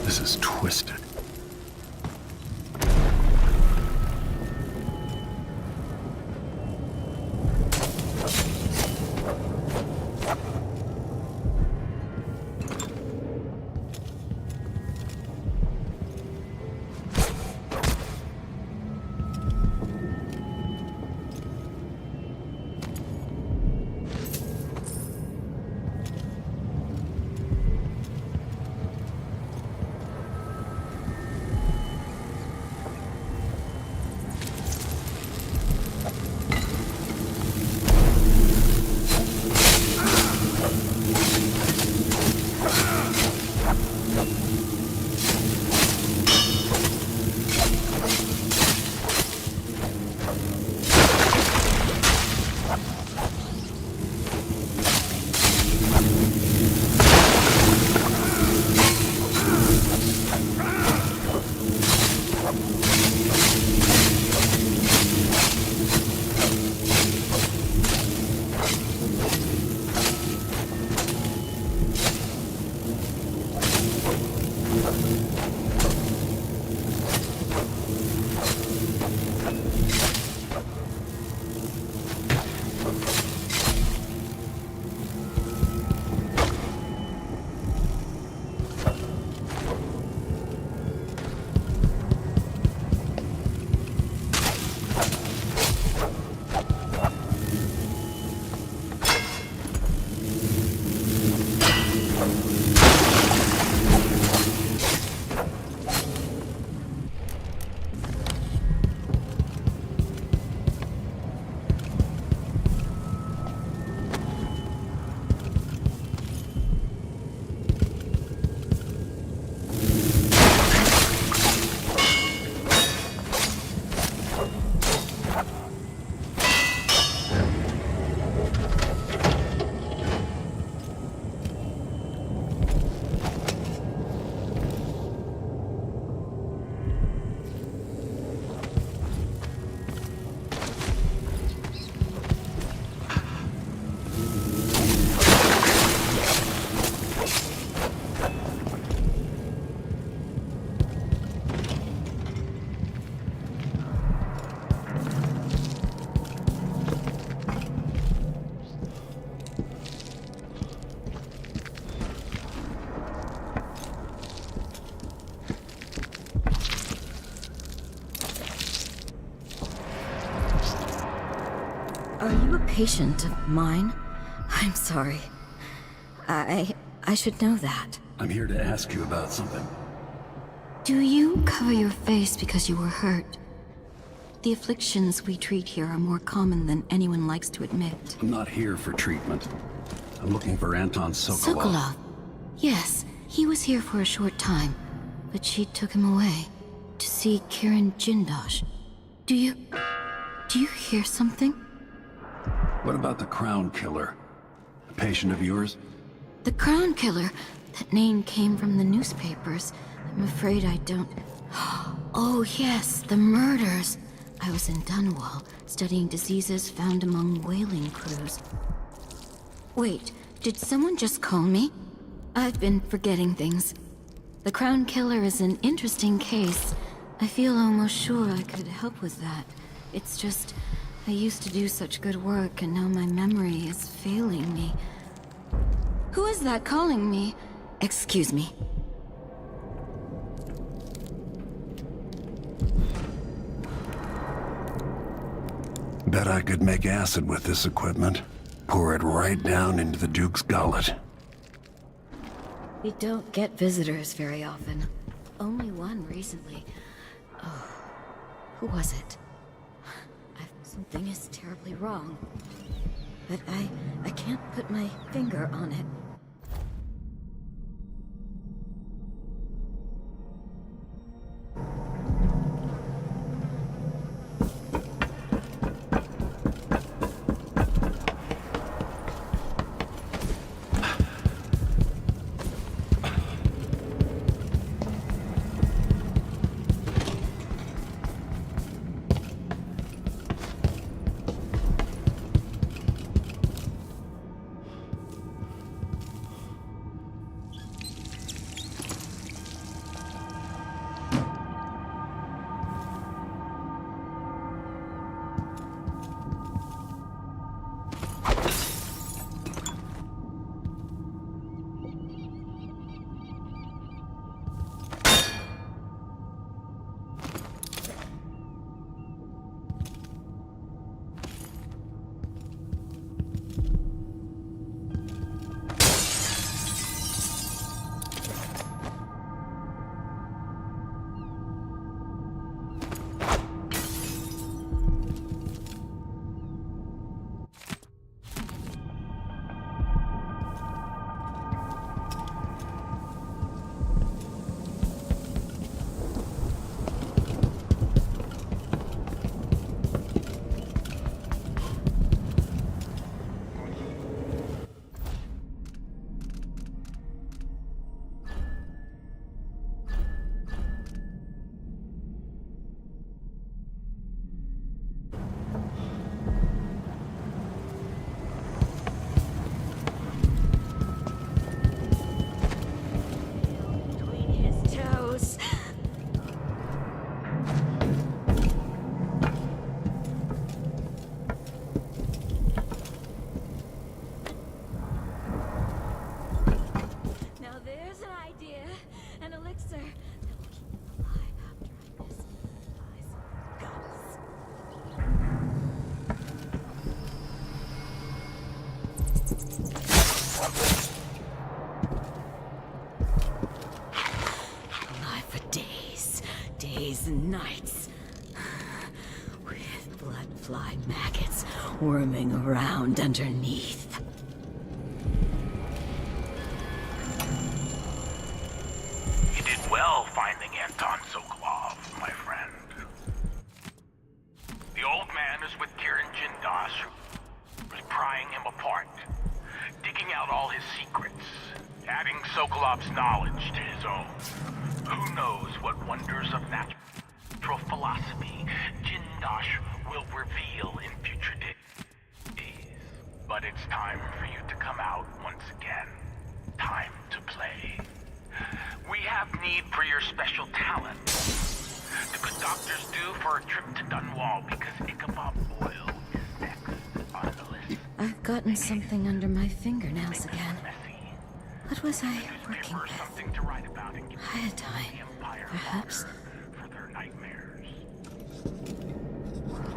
Speaker 3: This is twisted.
Speaker 9: patient of mine? I'm sorry. I should know that.
Speaker 3: I'm here to ask you about something.
Speaker 9: Do you cover your face because you were hurt? The afflictions we treat here are more common than anyone likes to admit.
Speaker 3: I'm not here for treatment. I'm looking for Anton Sokolov.
Speaker 9: Sokolov? Yes, he was here for a short time, but she took him away to see Kirin Jindosh. Do you hear something?
Speaker 3: What about the Crown Killer? A patient of yours?
Speaker 9: The Crown Killer? That name came from the newspapers. I'm afraid I don't... Oh yes, the murders. I was in Dunwall, studying diseases found among whaling crews. Wait, did someone just call me? I've been forgetting things. The Crown Killer is an interesting case. I feel almost sure I could help with that. It's just, I used to do such good work and now my memory is failing me. Who is that calling me? Excuse me.
Speaker 3: Bet I could make acid with this equipment. Pour it right down into the Duke's gullet.
Speaker 9: We don't get visitors very often. Only one recently. Oh, who was it? Something is terribly wrong. But I can't put my finger on it. And nights with blood fly maggots worming around underneath.
Speaker 1: You did well finding Anton Sokolov, my friend. The old man is with Kirin Jindosh, who's prying him apart, digging out all his secrets, adding Sokolov's knowledge to his own. Who knows what wonders of natural philosophy Jindosh will reveal in future days. But it's time for you to come out once again. Time to play. We have need for your special talent. The good doctors do for a trip to Dunwall because Ichabod Boyle is next on the list.
Speaker 9: I've gotten something under my fingernails again. What was I working with? Iodine, perhaps?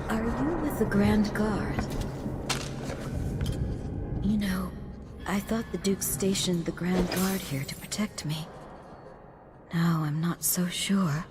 Speaker 9: Are you with the Grand Guard? You know, I thought the Duke stationed the Grand Guard here to protect me. Now I'm not so sure.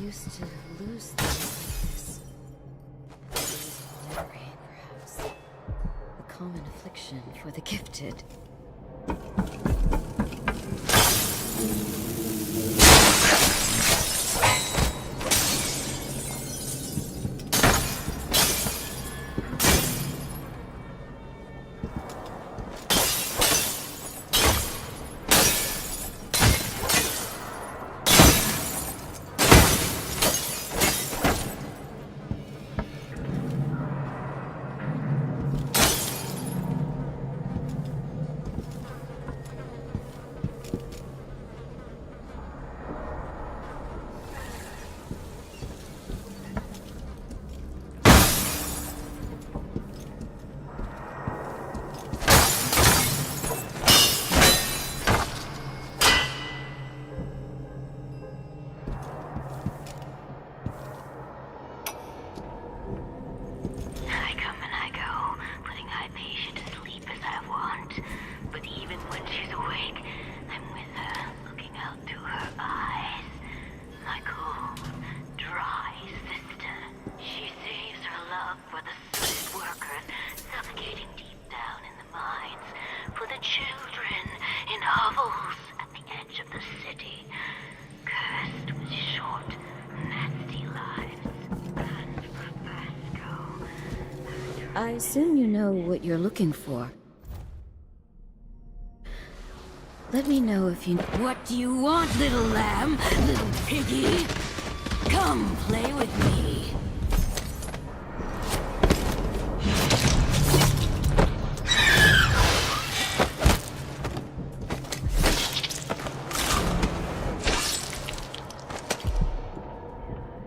Speaker 9: Used to lose things like this. Memory, perhaps. A common affliction for the gifted. I assume you know what you're looking for. Let me know if you... What do you want, little lamb? Little piggy? Come play with me.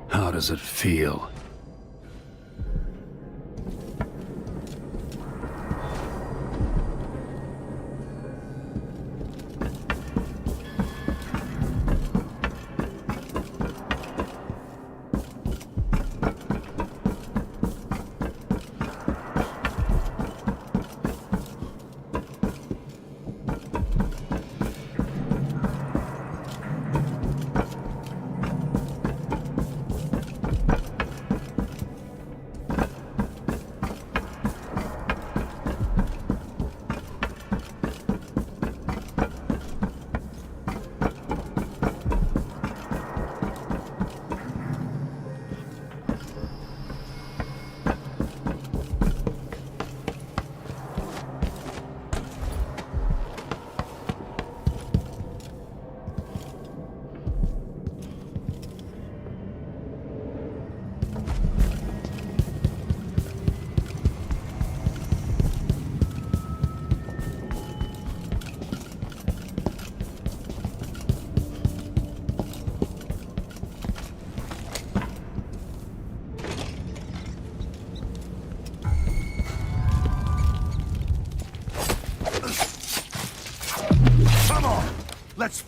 Speaker 3: How does it feel?
Speaker 15: Let's...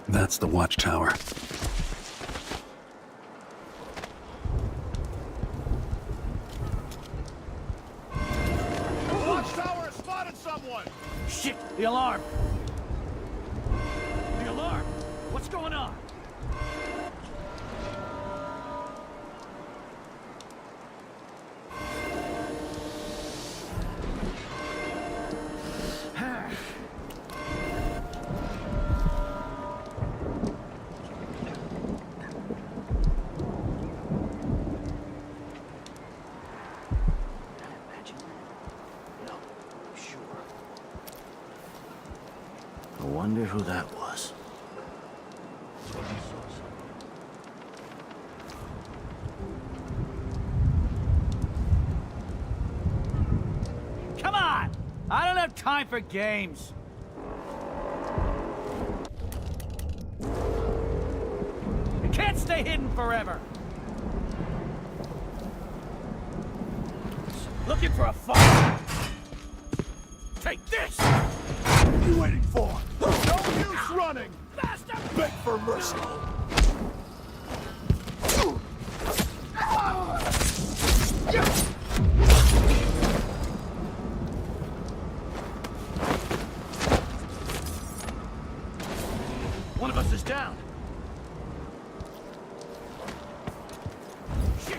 Speaker 3: That's the watchtower.
Speaker 15: Watchtower has spotted someone!
Speaker 6: Shit! The alarm! The alarm! What's going on? I don't have time for games. It can't stay hidden forever. Looking for a fight? Take this!
Speaker 14: What are you waiting for? No use running! Beg for mercy.
Speaker 6: One of us is down. Shit!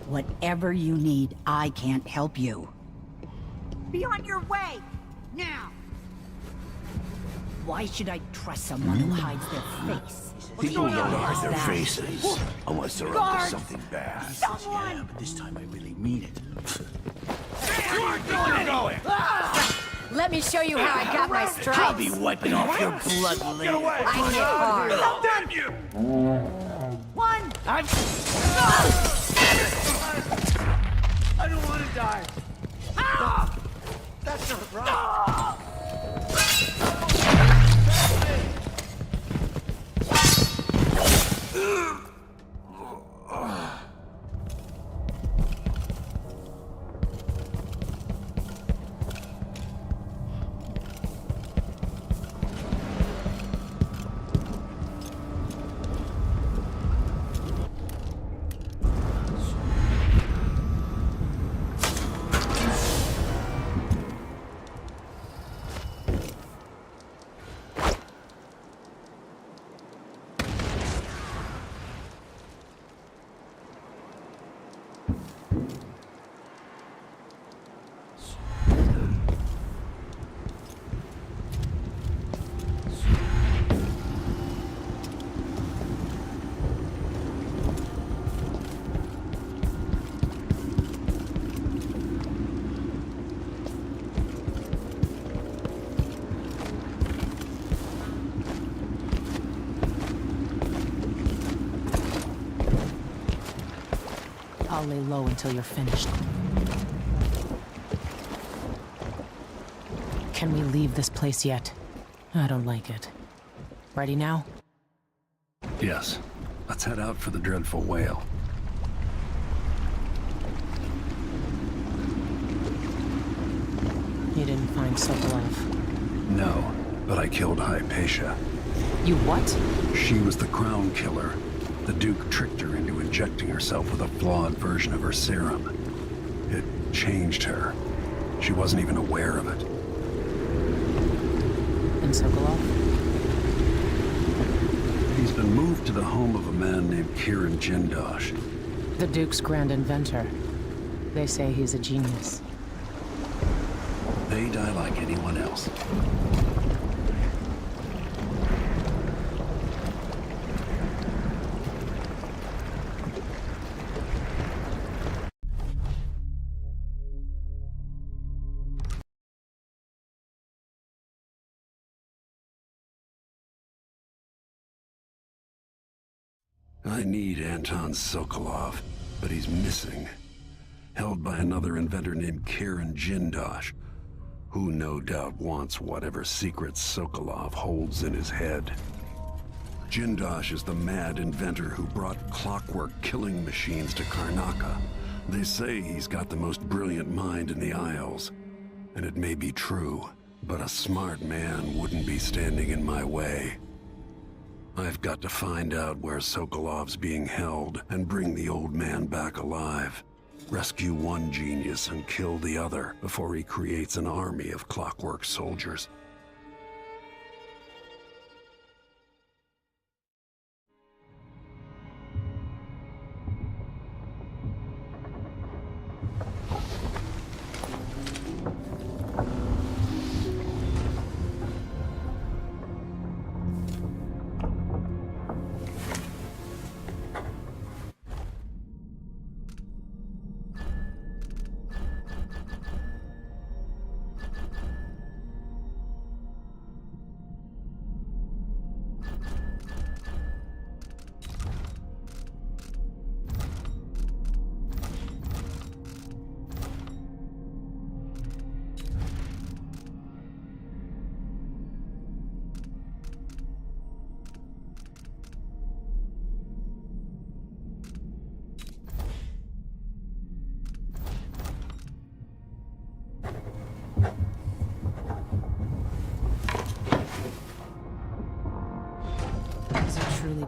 Speaker 12: Whatever you need, I can't help you. Be on your way! Now! Why should I trust someone who hides their face?
Speaker 14: People don't hide their
Speaker 12: That.
Speaker 14: faces unless they're up
Speaker 12: Guards!
Speaker 14: to something bad.
Speaker 12: Someone!
Speaker 6: Yeah, but this time I really mean it.
Speaker 14: You're going!
Speaker 4: Let me show you how I got my stripes.
Speaker 6: I'll be wiping off your blood, Lee.
Speaker 14: Get away!
Speaker 4: I hit hard.
Speaker 14: Damn you!
Speaker 12: One!
Speaker 6: I'm... I don't want to die.
Speaker 14: That's not right.
Speaker 7: I'll lay low until you're finished. Can we leave this place yet? I don't like it. Ready now?
Speaker 3: Yes. Let's head out for the dreadful whale.
Speaker 7: You didn't find Sokolov.
Speaker 3: No, but I killed Hypatia.
Speaker 7: You what?
Speaker 3: She was the crown killer. The Duke tricked her into injecting herself with a flawed version of her serum. It changed her. She wasn't even aware of it.
Speaker 7: And Sokolov?
Speaker 3: He's been moved to the home of a man named Kieran Jindosh.
Speaker 7: The Duke's grand inventor. They say he's a genius.
Speaker 3: They die like anyone else. I need Anton Sokolov, but he's missing. Held by another inventor named Kieran Jindosh, who no doubt wants whatever secrets Sokolov holds in his head. Jindosh is the mad inventor who brought clockwork killing machines to Karnaca. They say he's got the most brilliant mind in the Isles, and it may be true, but a smart man wouldn't be standing in my way. I've got to find out where Sokolov's being held and bring the old man back alive. Rescue one genius and kill the other before he creates an army of clockwork soldiers.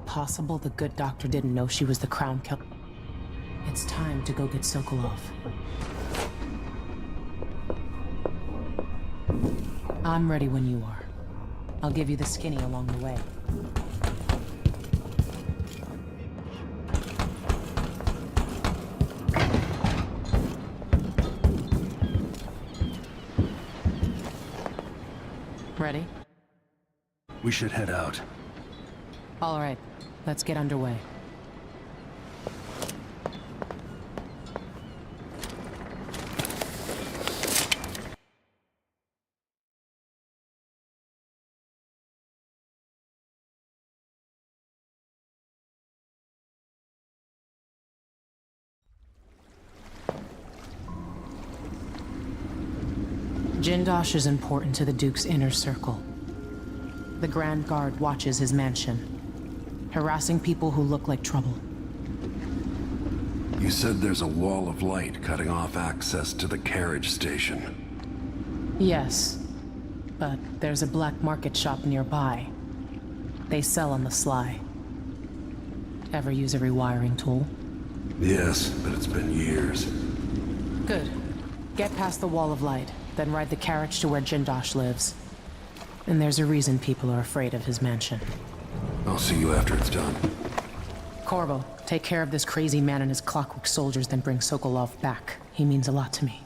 Speaker 7: possible the good doctor didn't know she was the crown killer? It's time to go get Sokolov. I'm ready when you are. I'll give you the skinny along the way. Ready?
Speaker 3: We should head out.
Speaker 7: All right, let's get underway. Jindosh is important to the Duke's inner circle. The Grand Guard watches his mansion, harassing people who look like trouble.
Speaker 3: You said there's a wall of light cutting off access to the carriage station.
Speaker 7: Yes, but there's a black market shop nearby. They sell on the sly. Ever use a rewiring tool?
Speaker 3: Yes, but it's been years.
Speaker 7: Good. Get past the wall of light, then ride the carriage to where Jindosh lives. And there's a reason people are afraid of his mansion.
Speaker 3: I'll see you after it's done.
Speaker 7: Corvo, take care of this crazy man and his clockwork soldiers, then bring Sokolov back. He means a lot to me.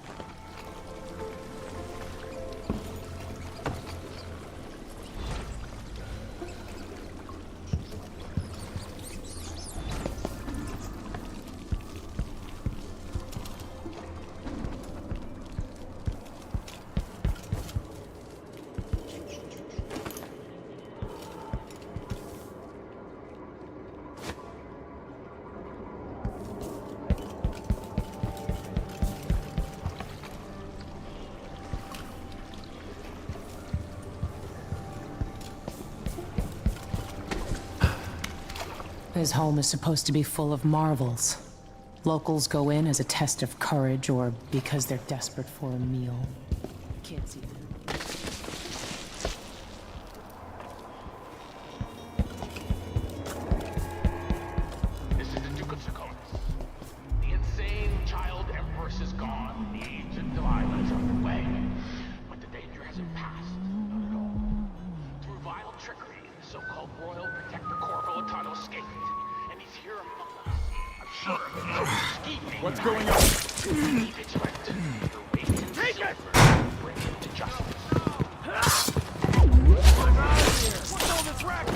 Speaker 7: His home is supposed to be full of marvels. Locals go in as a test of courage or because they're desperate for a meal. Kids even.
Speaker 1: This is the Duke of Sokonis. The insane child empress is gone. The age of Delilah is underway. But the danger hasn't passed. Not at all. Through vile trickery, the so-called royal protector Corvo Latano escaped. And he's here among us. I'm sure of it.
Speaker 14: What's going on?
Speaker 1: Be vigilant. Your weight in silver. Bring him to justice.
Speaker 14: What's all this racket?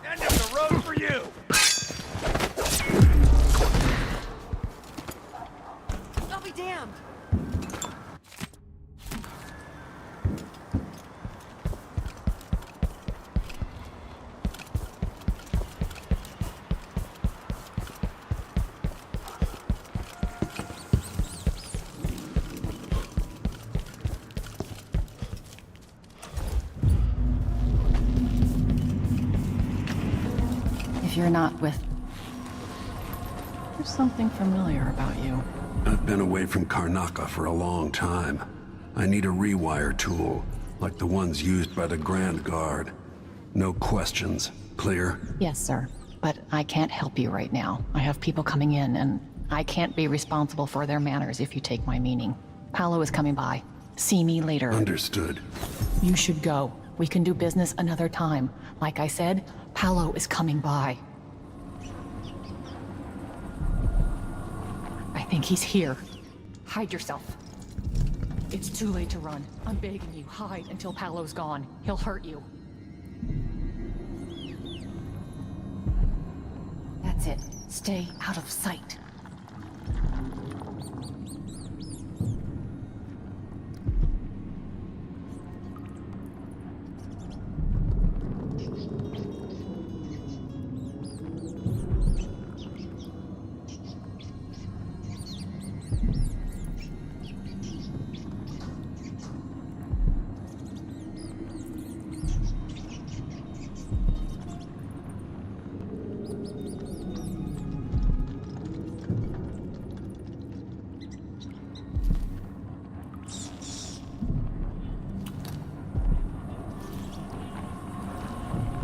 Speaker 14: End of the road for you!
Speaker 4: I'll be damned!
Speaker 12: If you're not with... There's something familiar about you.
Speaker 3: I've been away from Karnaca for a long time. I need a rewire tool, like the ones used by the Grand Guard. No questions. Clear?
Speaker 12: Yes, sir. But I can't help you right now. I have people coming in, and I can't be responsible for their manners if you take my meaning. Paolo is coming by. See me later.
Speaker 3: Understood.
Speaker 12: You should go. We can do business another time. Like I said, Paolo is coming by. I think he's here. Hide yourself. It's too late to run. I'm begging you, hide until Paolo's gone. He'll hurt you. That's it. Stay out of sight.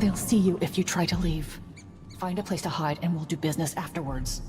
Speaker 12: They'll see you if you try to leave. Find a place to hide and we'll do business afterwards.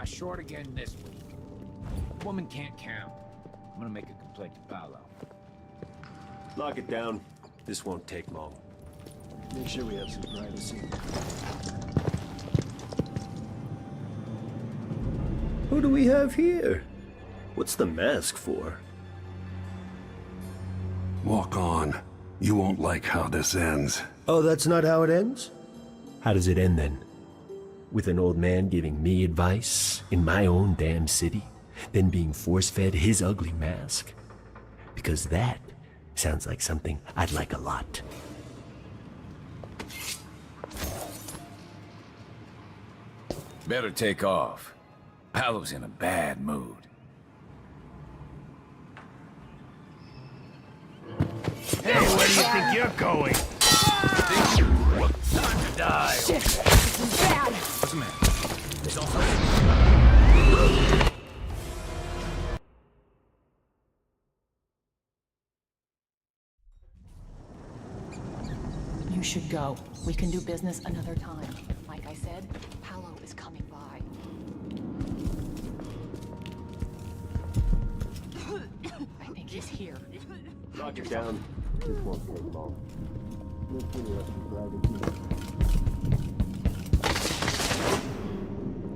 Speaker 16: Short again this week. Woman can't count. I'm gonna make a complaint to Paolo.
Speaker 17: Lock it down. This won't take long.
Speaker 6: Make sure we have some privacy.
Speaker 17: Who do we have here? What's the mask for?
Speaker 3: Walk on. You won't like how this ends.
Speaker 17: Oh, that's not how it ends? How does it end then? With an old man giving me advice in my own damn city, then being force-fed his ugly mask? Because that sounds like something I'd like a lot.
Speaker 16: Better take off. Paolo's in a bad mood.
Speaker 15: Hey, where do you think you're going?
Speaker 16: Time to die.
Speaker 4: Shit, this is bad.
Speaker 16: What's the matter? It's all
Speaker 12: You should go. We can do business another time. Like I said, Paolo is coming by. I think he's here.
Speaker 17: Lock it down. This won't take long.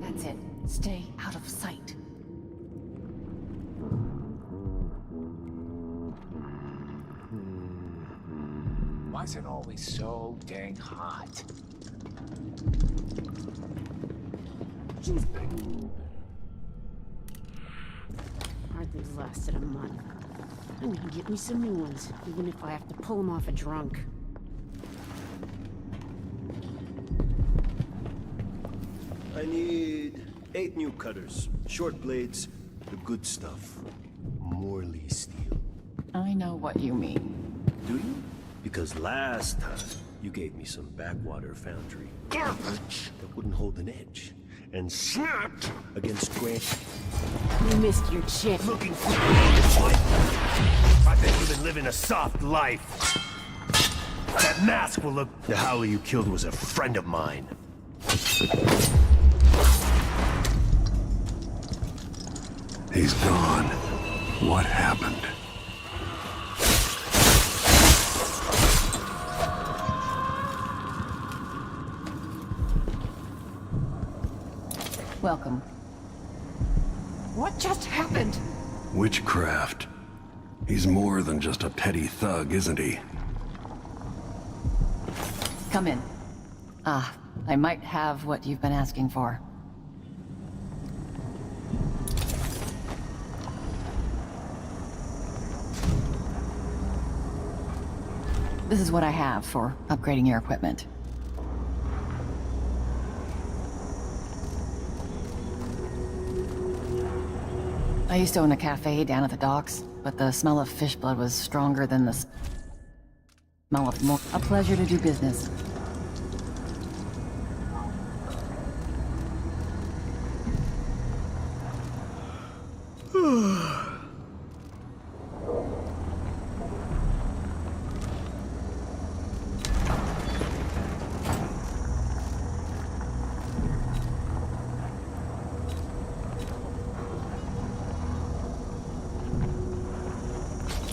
Speaker 12: That's it. Stay out of sight.
Speaker 16: Why is it always so dang hot?
Speaker 4: Hardly lasted a month. I'm gonna get me some new ones, even if I have to pull them off a drunk.
Speaker 17: I need 8 new cutters, short blades, the good stuff. Morley steel.
Speaker 12: I know what you mean.
Speaker 17: Do you? Because last time, you gave me some backwater foundry garbage that wouldn't hold an edge, and snapped against Grant.
Speaker 4: You missed your chick.
Speaker 17: Looking for I think you've been living a soft life. That mask will look... The Howler you killed was a friend of mine.
Speaker 3: He's gone. What happened?
Speaker 12: Welcome. What just happened?
Speaker 3: Witchcraft. He's more than just a petty thug, isn't he?
Speaker 12: Come in. I might have what you've been asking for. This is what I have for upgrading your equipment. I used to own a cafe down at the docks, but the smell of fish blood was stronger than the smell of more. A pleasure to do business.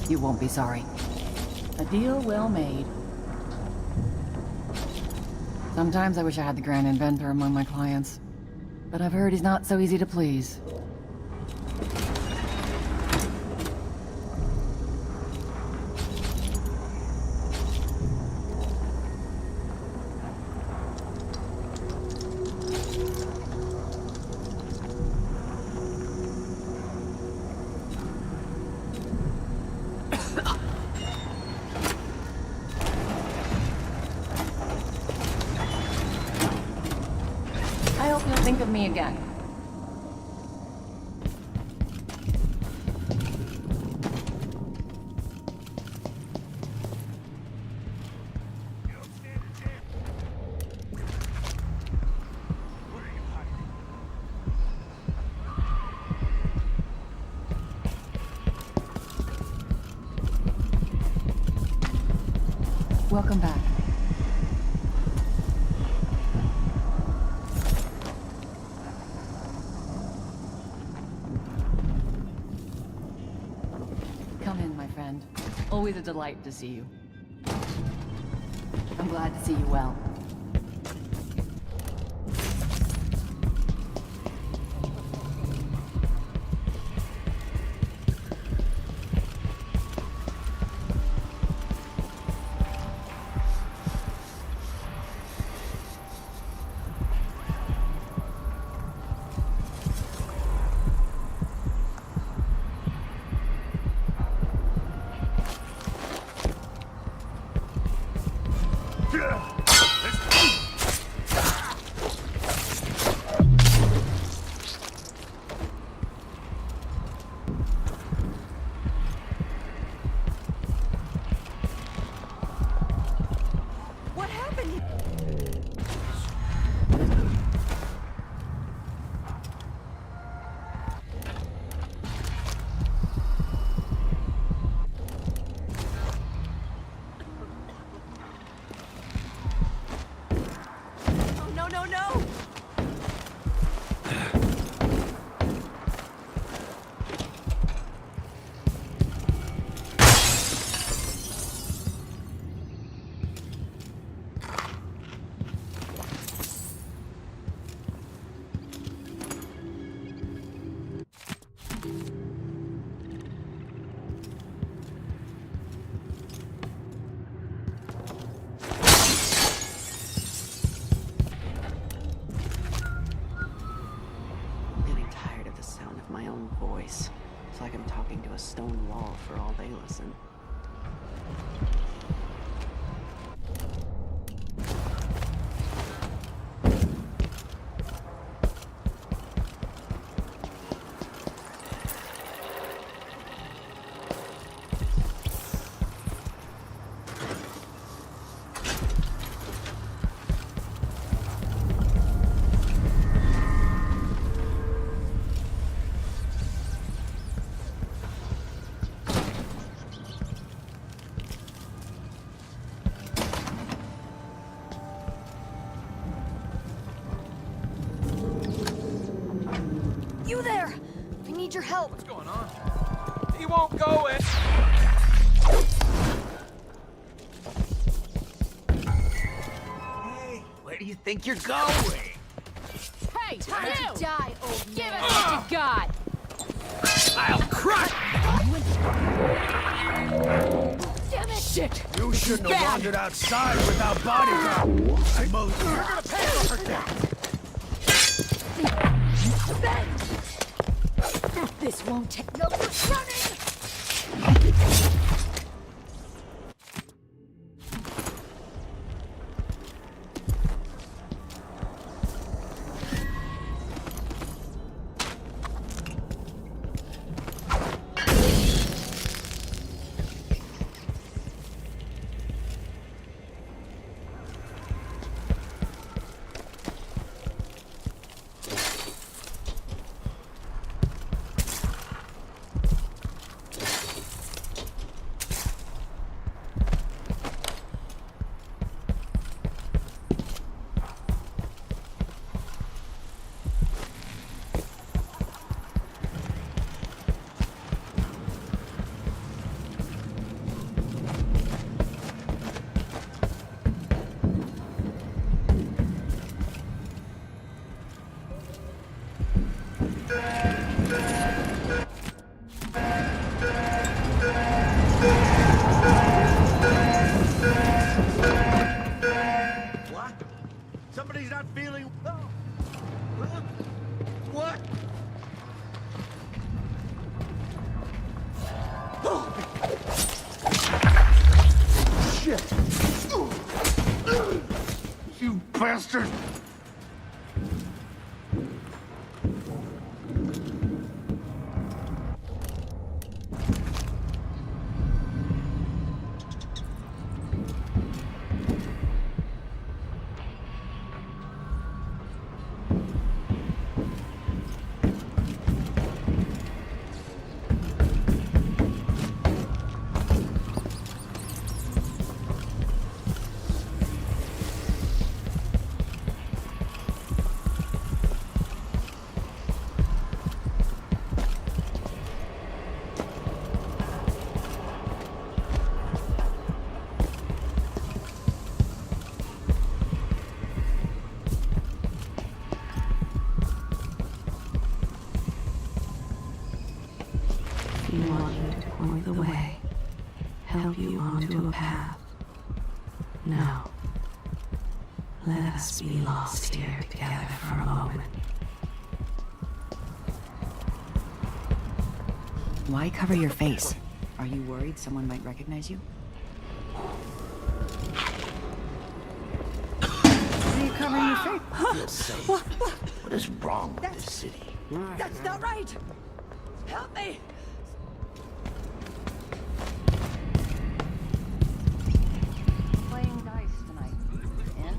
Speaker 12: You won't be sorry. A deal well made. Sometimes I wish I had the Grand Inventor among my clients. But I've heard he's not so easy to please. I hope you'll think of me again. Welcome back. Come in, my friend. Always a delight to see you. I'm glad to see you well.
Speaker 4: What happened? Oh, no, no, no!
Speaker 18: Getting tired of the sound of my own voice. It's like I'm talking to a stone wall for all they listen.
Speaker 4: You there! I need your help.
Speaker 10: What's going on? He won't go in. Hey, where do you think you're going?
Speaker 5: Hey,
Speaker 4: Time
Speaker 5: you!
Speaker 4: to die, old
Speaker 5: Give
Speaker 4: man.
Speaker 5: us what you got!
Speaker 10: I'll crush!
Speaker 4: Damn it!
Speaker 5: Shit!
Speaker 14: You shouldn't have wandered outside without bodyguard. I most. You're gonna pay for that.
Speaker 4: This won't take no good running!
Speaker 14: bastard!
Speaker 9: We want you to point the way, help you onto a path. Now, let us be lost here together for a moment.
Speaker 18: Why cover your face? Are you worried someone might recognize you?
Speaker 6: Why are you covering your face? I feel safe. What is wrong with this city?
Speaker 4: That's not right! Help me!
Speaker 11: Playing dice tonight. In?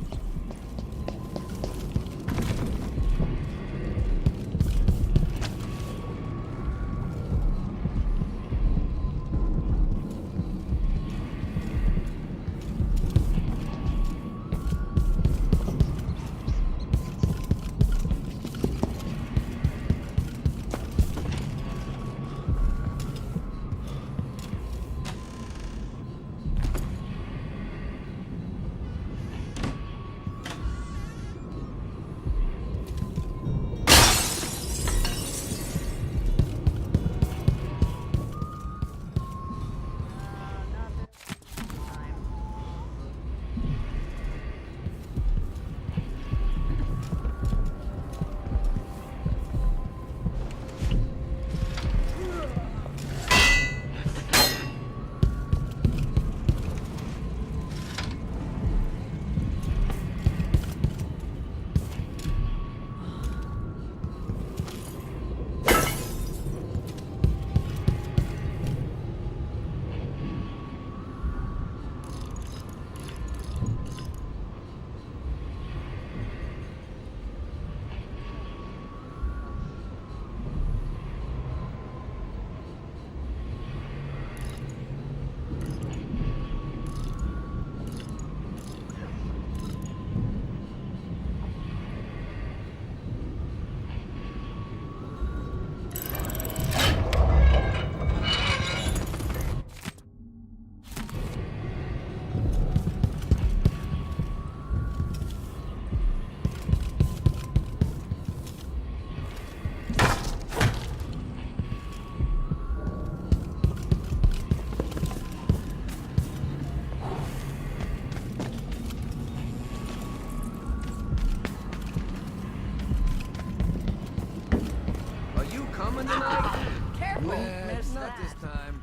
Speaker 10: Are you coming tonight?
Speaker 4: Careful!
Speaker 10: Nah,
Speaker 4: Miss
Speaker 10: not
Speaker 4: that.
Speaker 10: this time.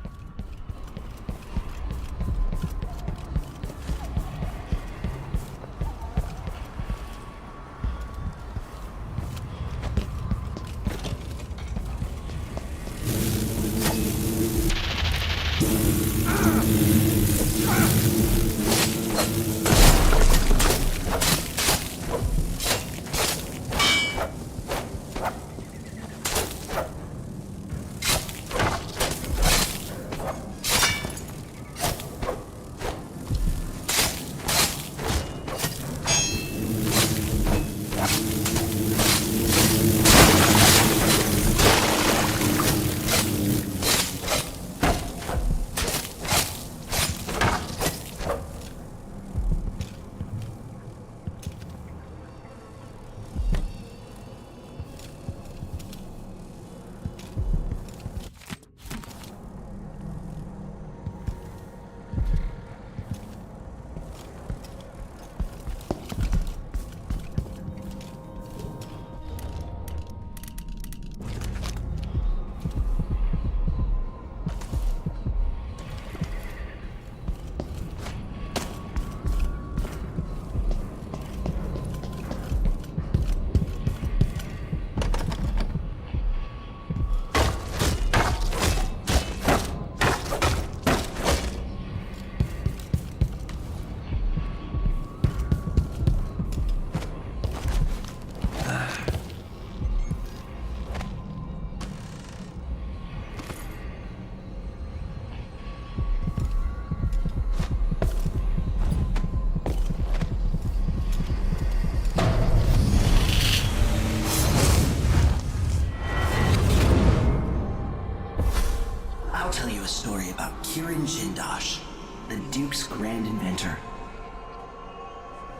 Speaker 8: I'll tell you a story about Kieran Jindosh, the Duke's grand inventor.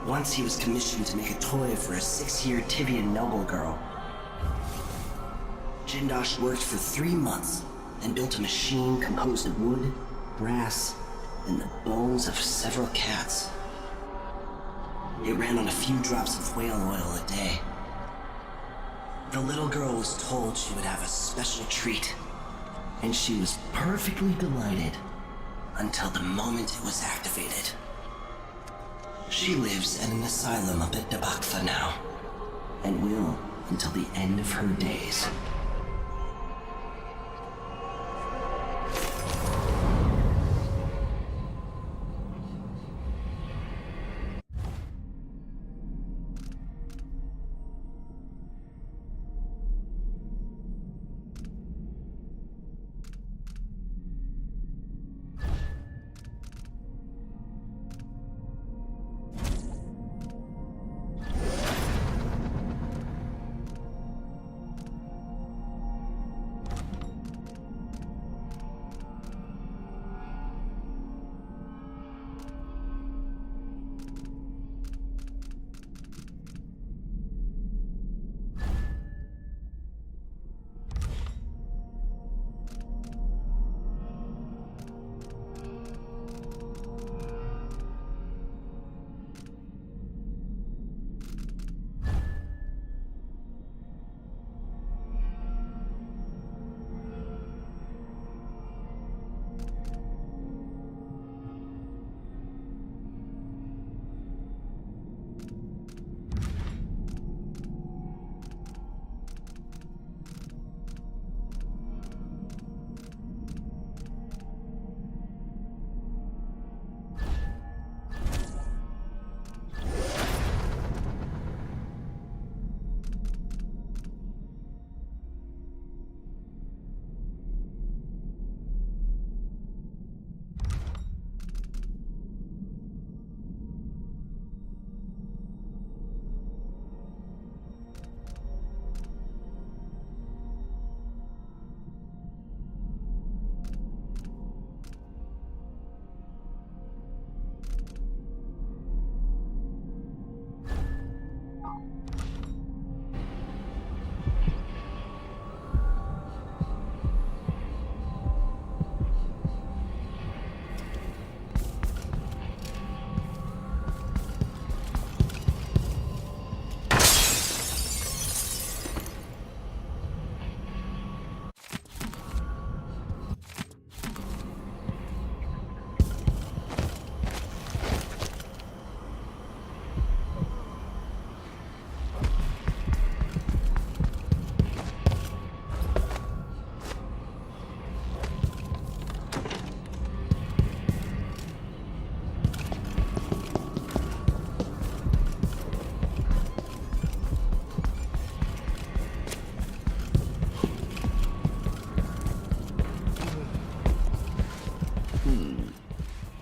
Speaker 8: Once he was commissioned to make a toy for a 6-year Tivian noble girl. Jindosh worked for 3 months and built a machine composed of wood, brass, and the bones of several cats. It ran on a few drops of whale oil a day. The little girl was told she would have a special treat, and she was perfectly delighted until the moment it was activated. She lives at an asylum up at Dabakfa now, and will until the end of her days.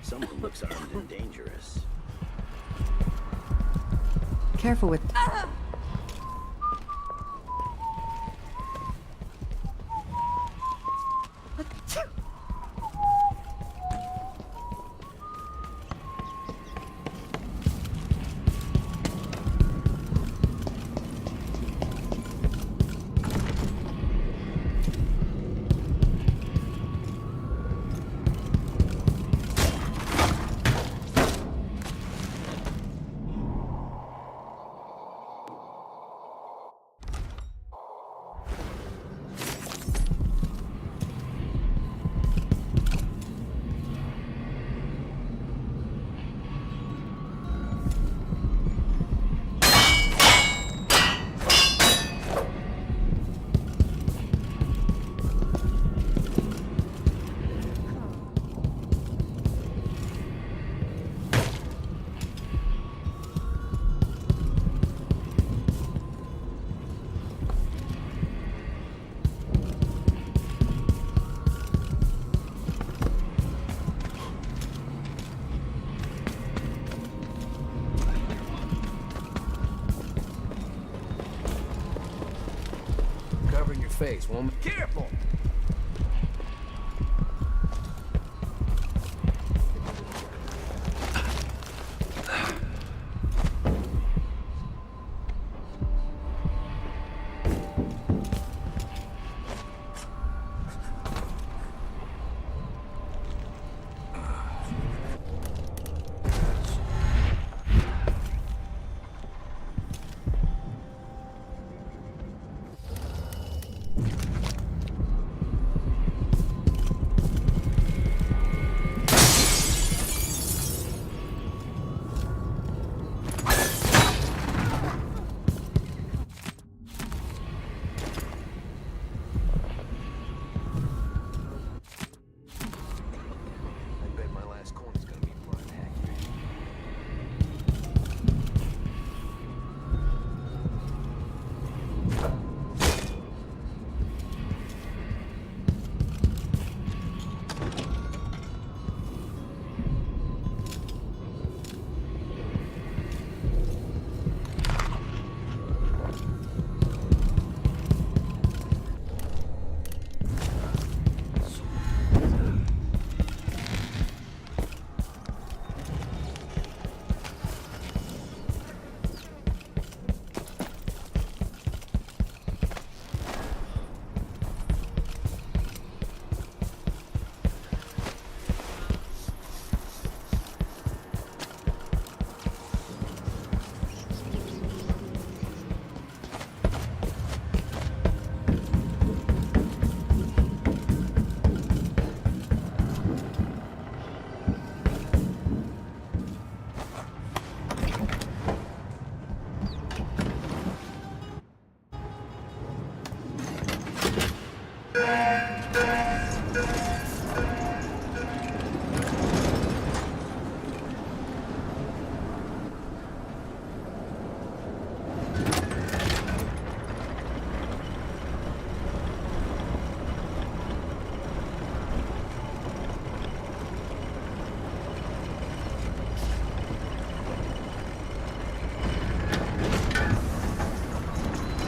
Speaker 10: Someone looks armed and dangerous.
Speaker 9: Careful with...
Speaker 10: Covering your face, woman. Careful!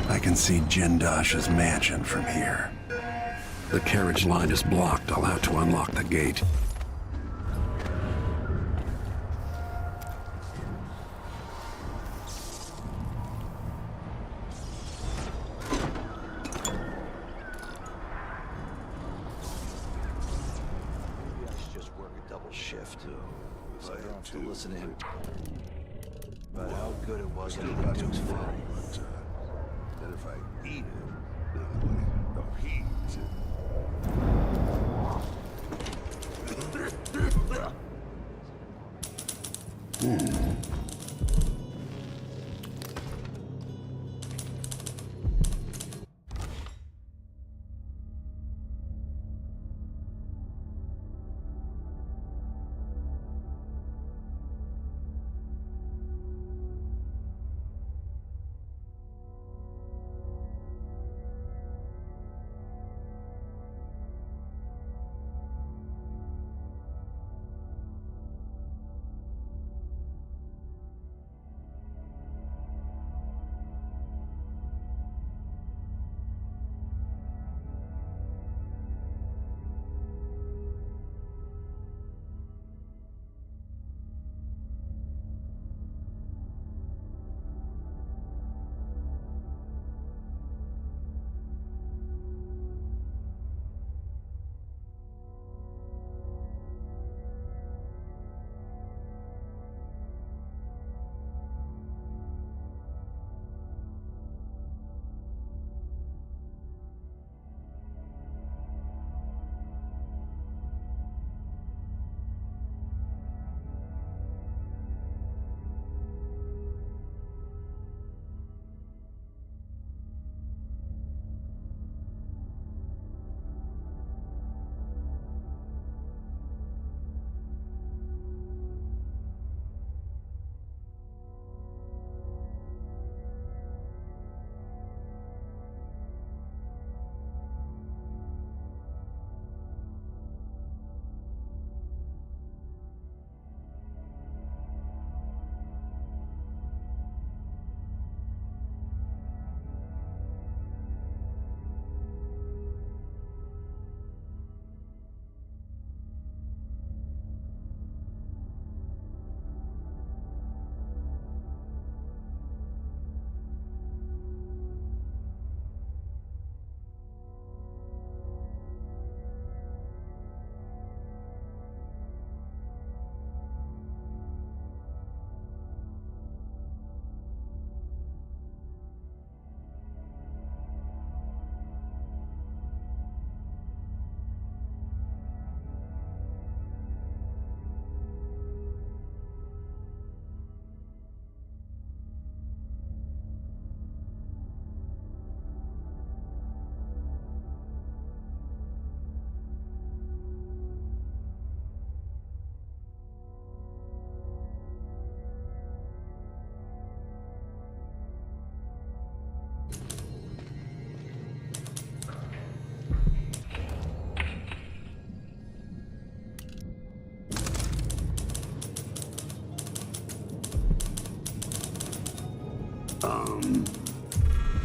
Speaker 3: I can see Jindash's mansion from here. The carriage line is blocked. I'll have to unlock the gate.
Speaker 13: Maybe I should just work a double shift. So I don't have to listen to him about how good it was under the Duke's fall.
Speaker 14: That if I eat it, the heat.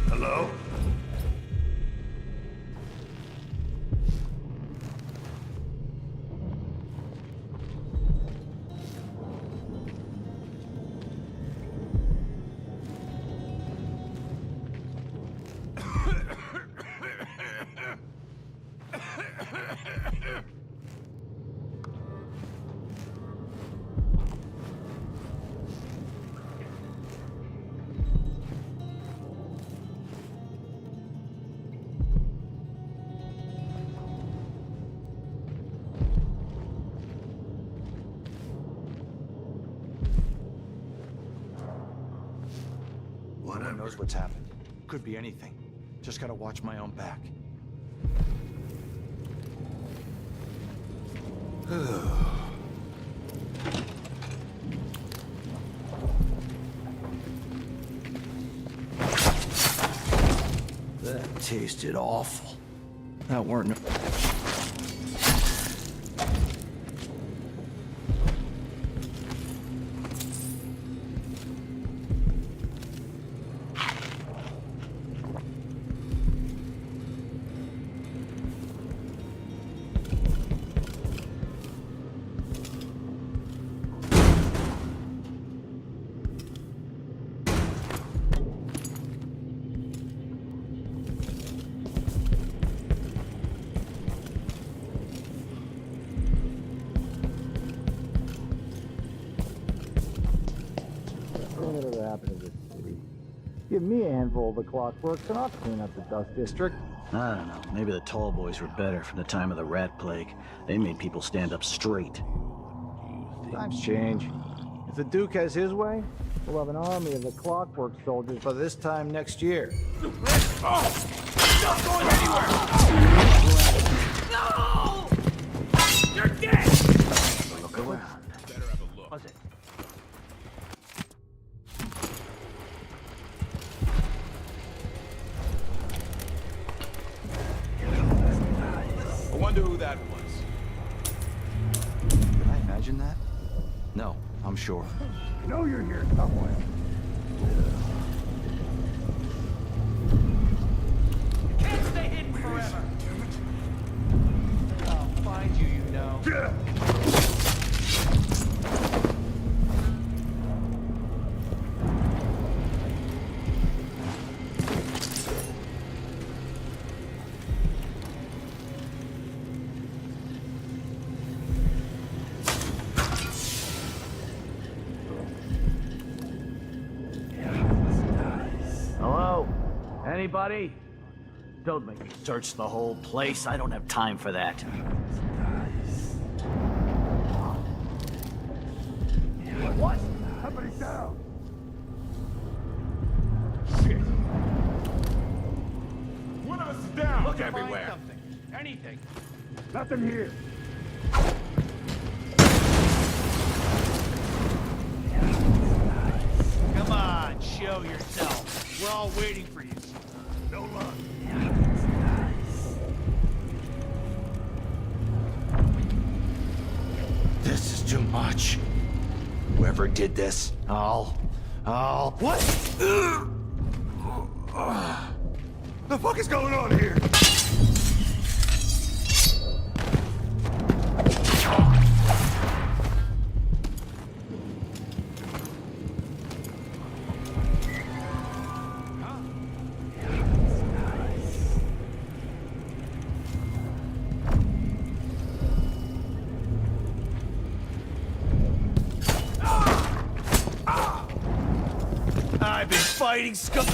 Speaker 3: Hello?
Speaker 6: No one knows what's happened. Could be anything. Just gotta watch my own back. That tasted awful. That weren't...
Speaker 19: Whatever happened to this city? Give me a handful of the clockworks and I'll clean up the dust district.
Speaker 6: I don't know. Maybe the tall boys were better from the time of the rat plague. They made people stand up straight.
Speaker 19: Times change. If the Duke has his way, we'll have an army of the clockwork soldiers by this time next year.
Speaker 14: Not going anywhere! No! You're dead!
Speaker 6: Look around.
Speaker 14: Better have a look.
Speaker 6: What's it?
Speaker 14: I wonder who that was.
Speaker 6: Did I imagine that? No, I'm sure.
Speaker 14: You know you're here somewhere. You can't stay hidden forever. I'll find you, you know.
Speaker 6: Hello? Anybody? Don't make me search the whole place. I don't have time for that.
Speaker 14: What? Somebody's down. Shit. One of us is down. Look everywhere. Something. Anything. Nothing here. Come on, show yourself. We're all waiting for you. No luck.
Speaker 6: This is too much. Whoever did this, What?
Speaker 14: The fuck is going on here? I've been fighting scum.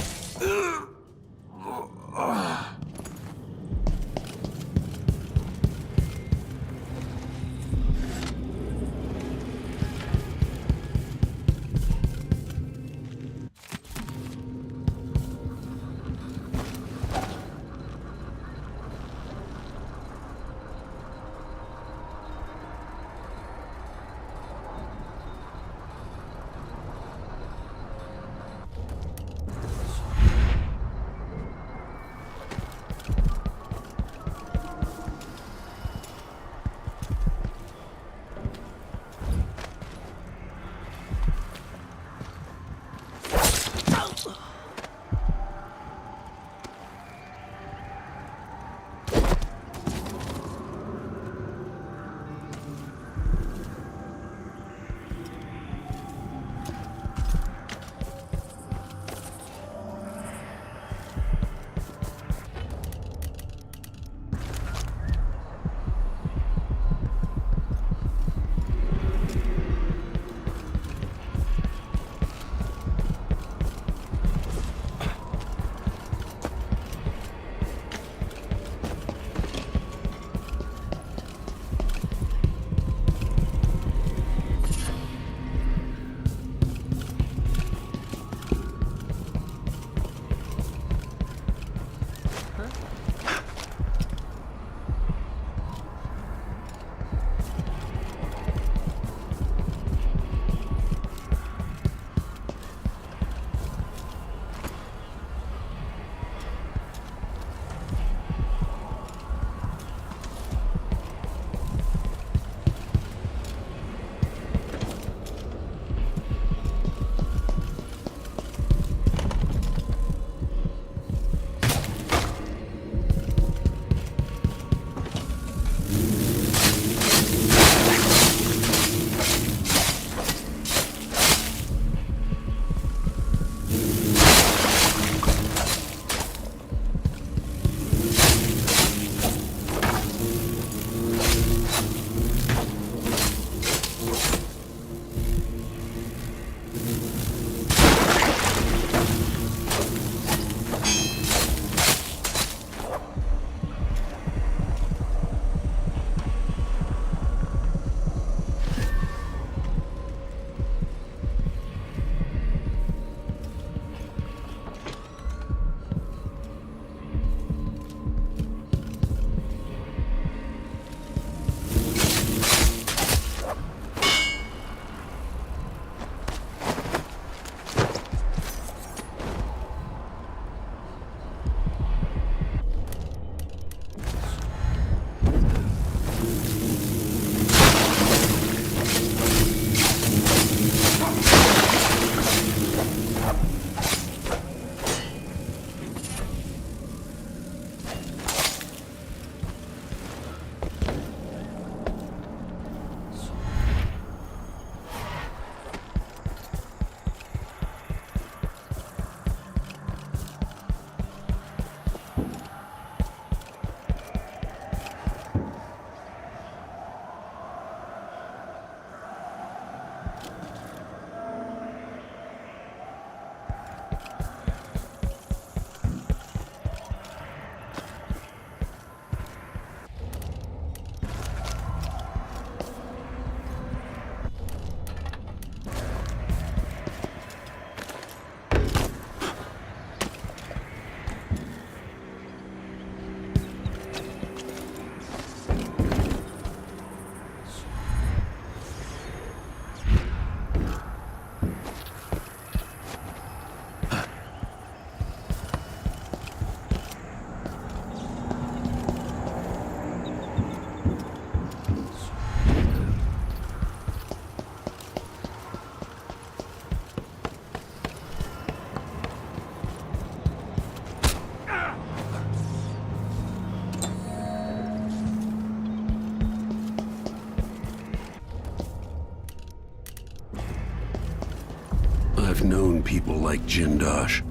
Speaker 3: known people like Jindosh.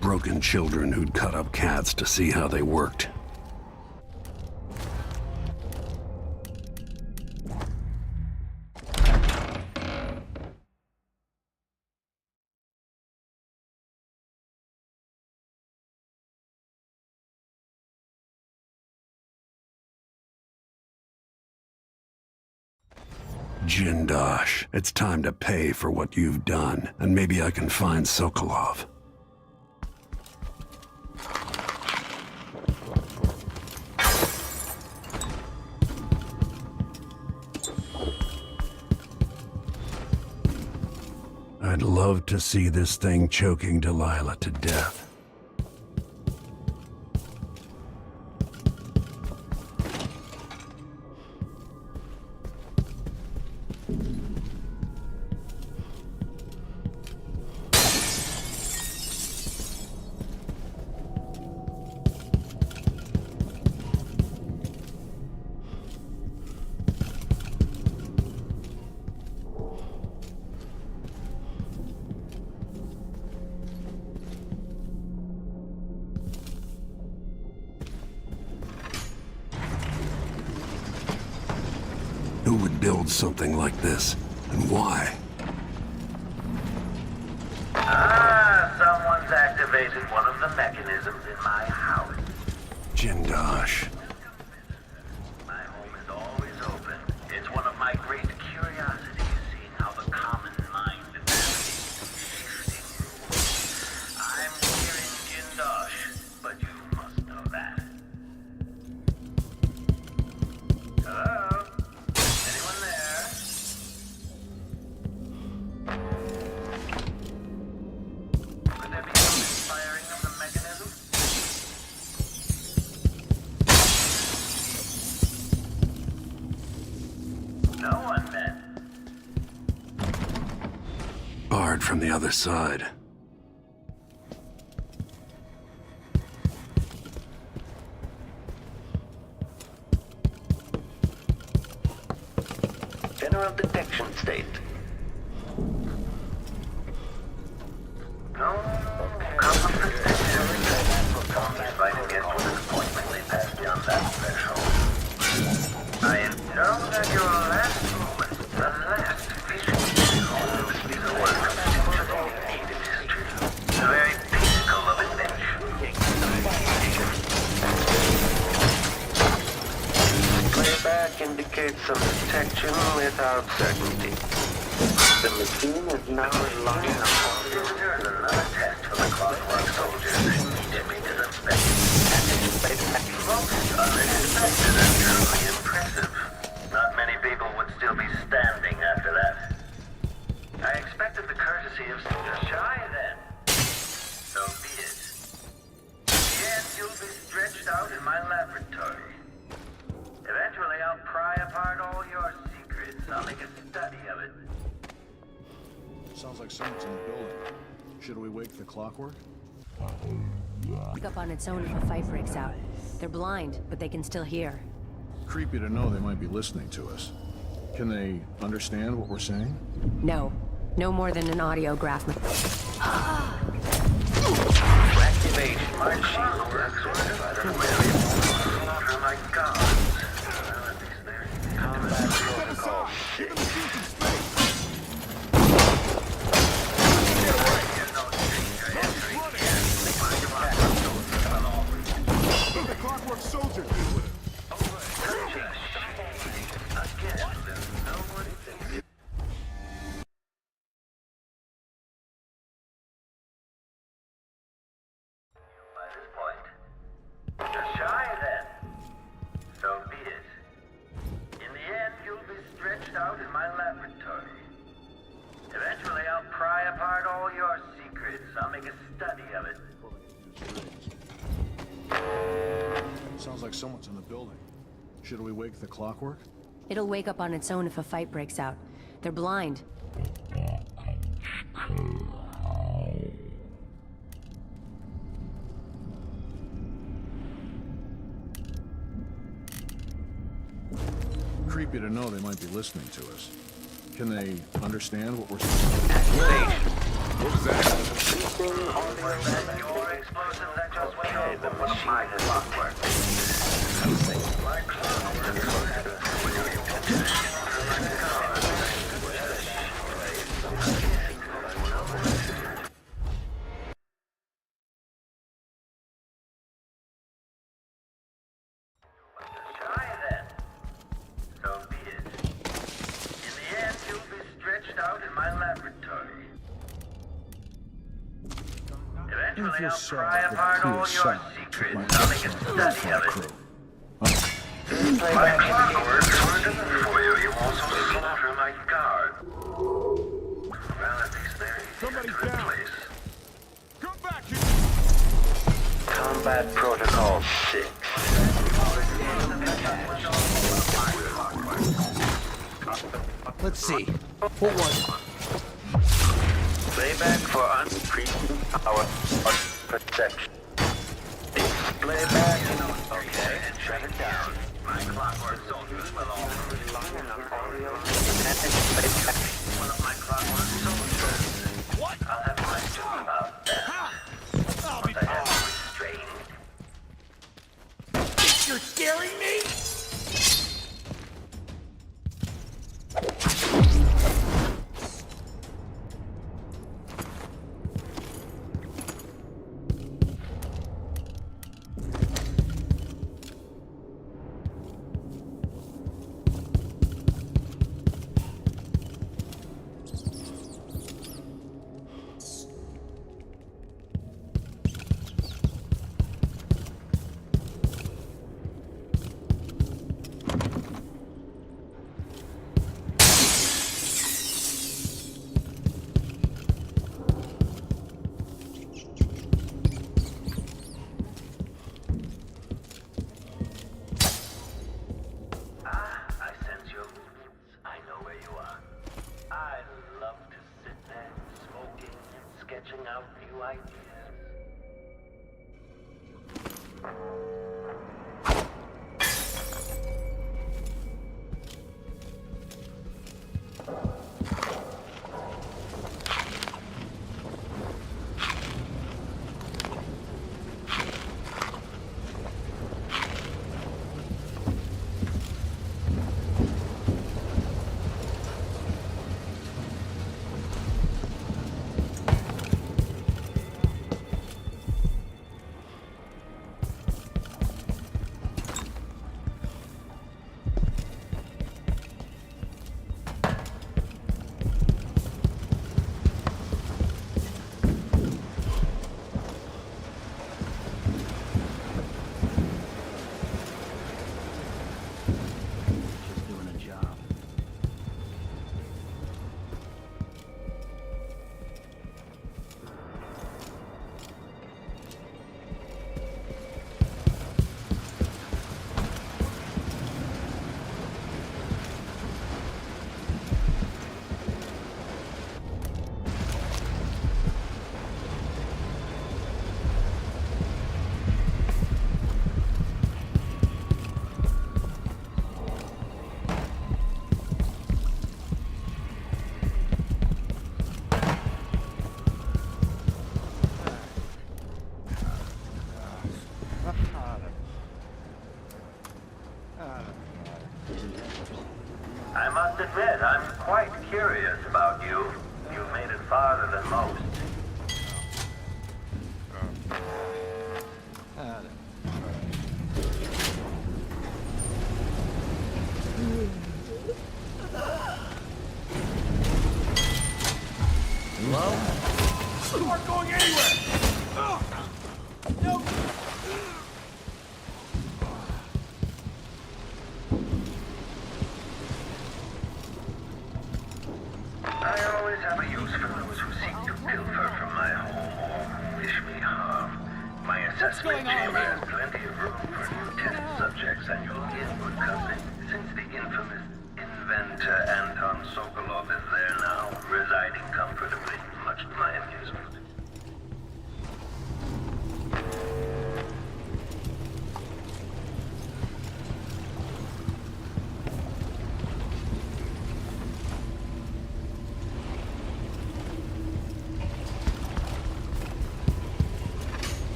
Speaker 3: Broken children who'd cut up cats to see how they worked. Jindosh, it's time to pay for what you've done, and maybe I can find Sokolov. I'd love to see this thing choking Delilah to death. Who would build something like this, and why?
Speaker 1: Someone's activated one of the mechanisms in my house.
Speaker 3: Jindosh.
Speaker 1: My home is always open. It's one of my great curiosities, seeing how the common mind navigates shifting rules. I'm here in Jindosh, but you must know that. Hello? Anyone there? Could there be some firing of the mechanism? No one then.
Speaker 3: Barred from the other side.
Speaker 1: General detection state. No common perception. Zombies fight against with an appointment. They pass beyond that threshold. I am told that your last movement, the last vision, is the work of native history. The very pinnacle of invention. Playback indicates some detection without certainty. The machine is now relying upon there's another test for the clockwork soldiers that need to be inspected. Most unexpected and truly impressive. Not many people would still be standing after that. I expected the courtesy of shy then. So be it. In the end, you'll be stretched out in my laboratory. Eventually, I'll pry apart all your secrets. I'll make a study of it.
Speaker 6: Sounds like someone's in the building. Should we wake the clockwork?
Speaker 11: Wake up on its own if a fight breaks out. They're blind, but they can still hear.
Speaker 6: Creepy to know they might be listening to us. Can they understand what we're saying?
Speaker 11: No. No more than an audiograph.
Speaker 1: Activation. My shield works oh my god. Combat protocol.
Speaker 14: The clockwork soldier did with it.
Speaker 1: By this point, you're shy then. So be it. In the end, you'll be stretched out in my laboratory. Eventually, I'll pry apart all your secrets. I'll make a study of it.
Speaker 6: Sounds like someone's in the building. Should we wake the clockwork?
Speaker 11: It'll wake up on its own if a fight breaks out. They're blind.
Speaker 6: Creepy to know they might be listening to us. Can they understand what we're saying?
Speaker 1: Activation.
Speaker 16: What was that?
Speaker 1: Okay, the machine has clockwork. My clockwork Try then. So be it. In the end, you'll be stretched out in my laboratory. Eventually, I'll pry apart all your secrets. I'll make a study of it. My clockwork turned in for you. You also slaughter my guard. Well, at least they're easy to replace.
Speaker 14: Come back here!
Speaker 1: Combat Protocol 6.
Speaker 6: Let's see. What was it?
Speaker 1: Playback for increasing power perception. Playback. Okay, shut it down. My clockwork soldiers will all rely on audio. One of my clockwork soldiers. What? I'll have questions about that.
Speaker 14: I'll be
Speaker 1: I have restrained.
Speaker 14: Think you're scaring me?
Speaker 1: Sketching out new ideas. I must admit, I'm quite curious about you. You've made it farther than most.
Speaker 14: Hello? You aren't going anywhere! No!
Speaker 1: I always have a use for those who seek to pilfer from my home or who wish me harm. My assessment chamber has plenty of room for new test subjects, and you'll be in good company, since the infamous inventor Anton Sokolov is there now, residing comfortably, much to my amusement.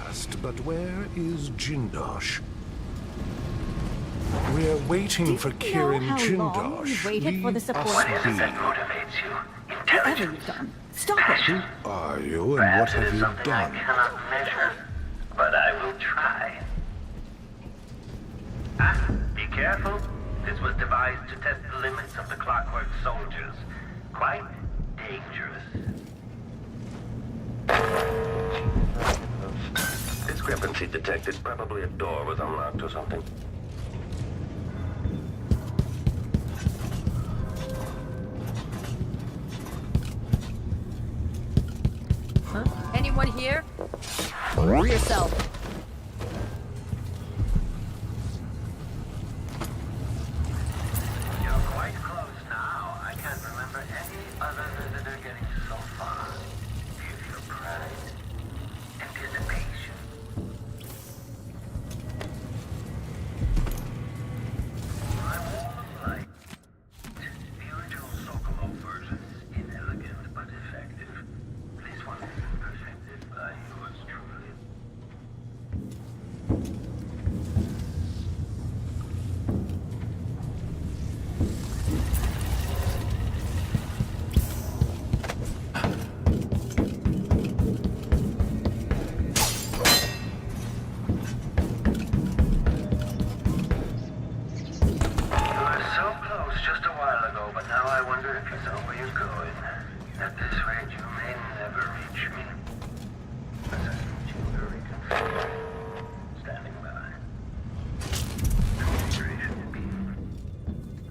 Speaker 20: asked, but where is Jindosh? We're waiting for Kirin Jindosh.
Speaker 4: You've waited for the support.
Speaker 20: What is it that
Speaker 1: motivates you?
Speaker 4: Whatever you've done, stop it.
Speaker 20: Who are you and what have you done?
Speaker 1: I cannot measure, but I will try. Ah, be careful. This was devised to test the limits of the Clockwork Soldiers. Quite dangerous. Discrepancy detected. Probably a door was unlocked or something.
Speaker 4: Huh? Anyone here? For yourself.
Speaker 1: You're quite close now. I can't remember any other visitor getting so far. Feel your pride. Anticipation. My wall of light. The original Sokolov version. Inelegant but effective. This one is perfected by yours truly. You were so close just a while ago, but now I wonder if you know where you're going. At this rate, you may never reach me. Assessment chamber reconfigured. Standing by. Concentration beam.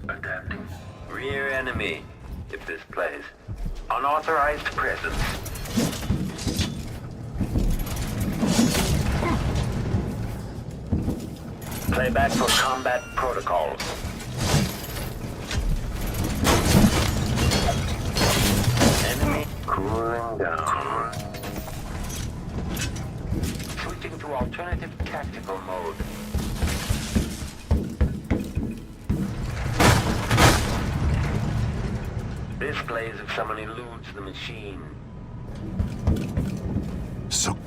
Speaker 1: Adapting. Rear enemy, if this plays. Unauthorized presence. Playback for combat protocols. Enemy cooling down. Switching to alternative tactical mode. This plays if someone eludes the machine.
Speaker 3: So...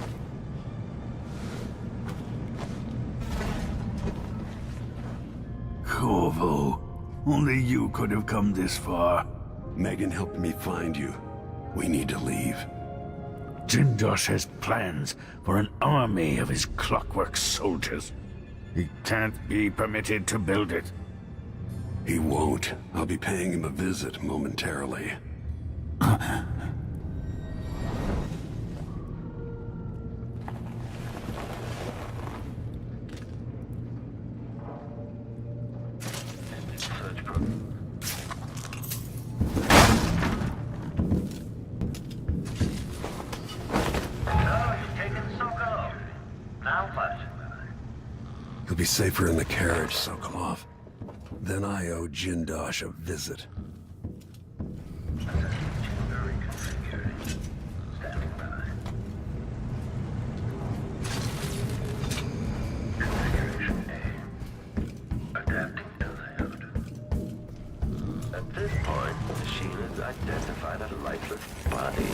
Speaker 14: Corvo, only you could have come this far.
Speaker 3: Megan helped me find you. We need to leave.
Speaker 14: Jindosh has plans for an army of his Clockwork Soldiers. He can't be permitted to build it.
Speaker 3: He won't. I'll be paying him a visit momentarily.
Speaker 1: Search pro- No, you've taken Soko. Now what?
Speaker 3: You'll be safer in the carriage, Sokolov. Then I owe Jindosh a visit.
Speaker 1: At this point, the machine has identified a lifeless body.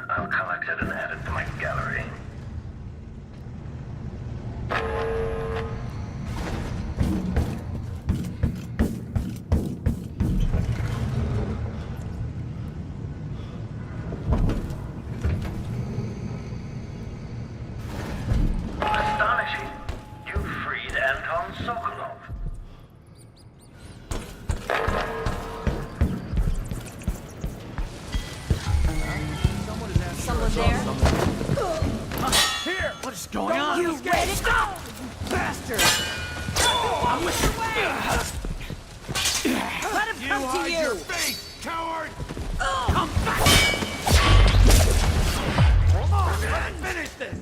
Speaker 1: I'll collect it and add it to my gallery. Astonishing. You freed an
Speaker 4: What is going on? You ready? Go! Bastard! I'm with your way! Let him come to you!
Speaker 15: Your face, coward!
Speaker 4: Come back! Hold on, let's finish this!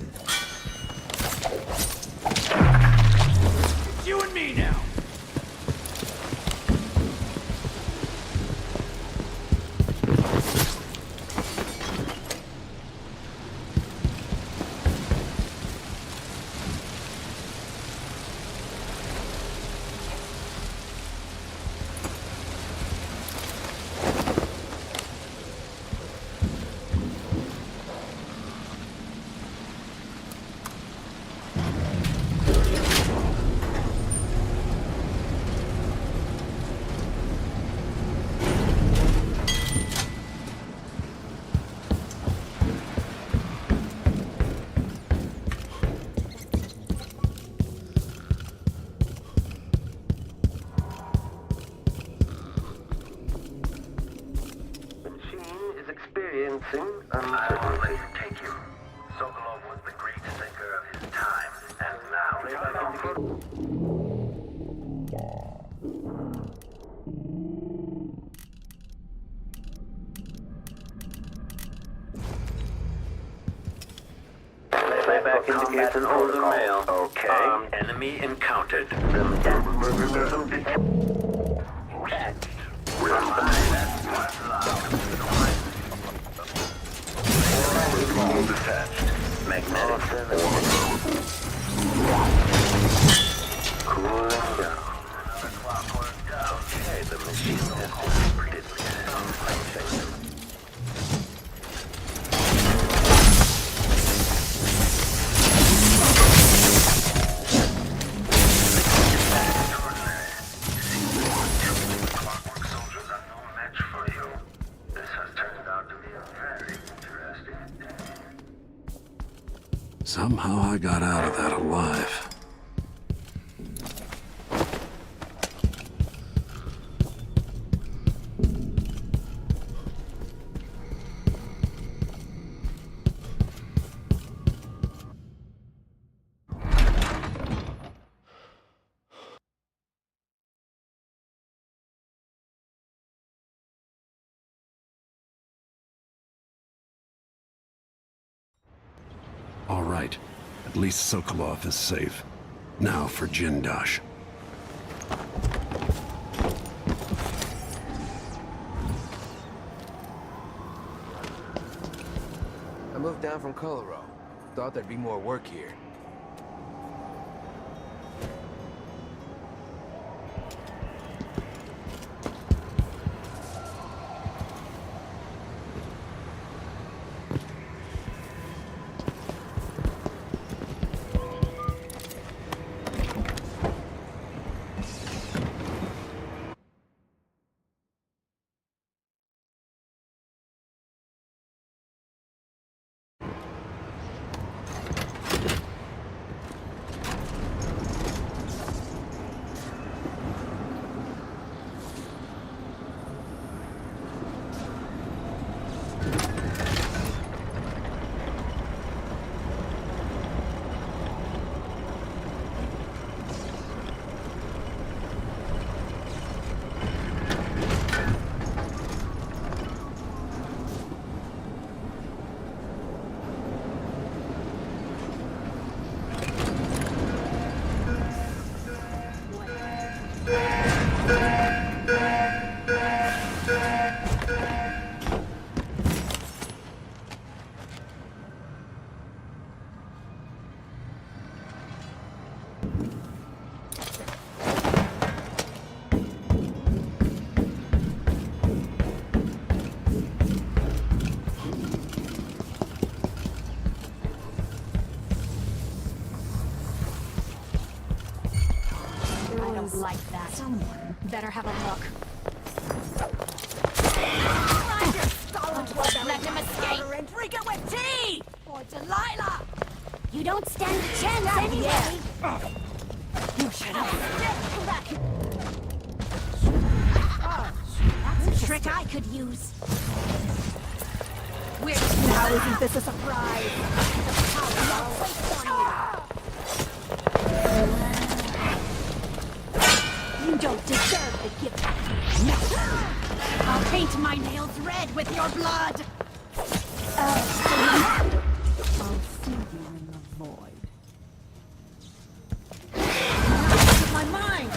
Speaker 4: It's you and me now!
Speaker 21: Uncertainty. Take him. Sokolov was the great thinker of his time, and now Playback indicates an older male. Okay. Enemy encountered. Detached. Magnetic cooling down. Okay, the machine has been predicted. Clockwork soldiers are no match for you. This has turned out to be a very interesting day.
Speaker 3: Somehow I got out of that alive. All right. At least Sokolov is safe. Now for Jindosh.
Speaker 10: I moved down from Colorado. Thought there'd be more work here.
Speaker 22: Like that. Someone better have a look. Let him escape and drink it with tea! Or Delilah! You don't stand a chance anyway! You shut up! That's a trick I could use. Now isn't this a surprise? The power I'll waste on you. You don't deserve the gift. I'll paint my nails red with your blood. I'll see you in the void. My mind.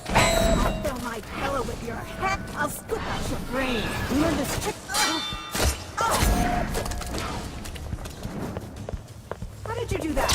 Speaker 22: I'll fill my pillow with your head. I'll scoop out your brain. Learn this trick. How did you do that?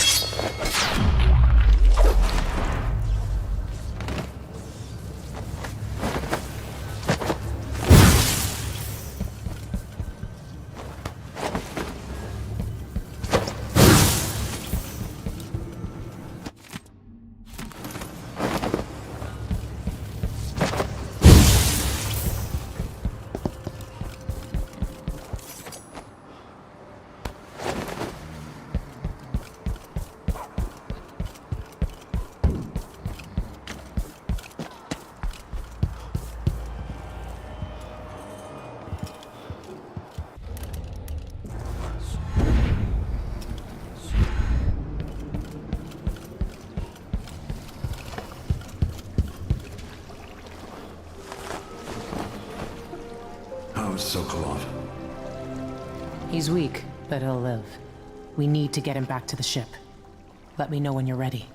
Speaker 3: How's Sokolov?
Speaker 2: He's weak, but he'll live. We need to get him back to the ship. Let me know when you're ready.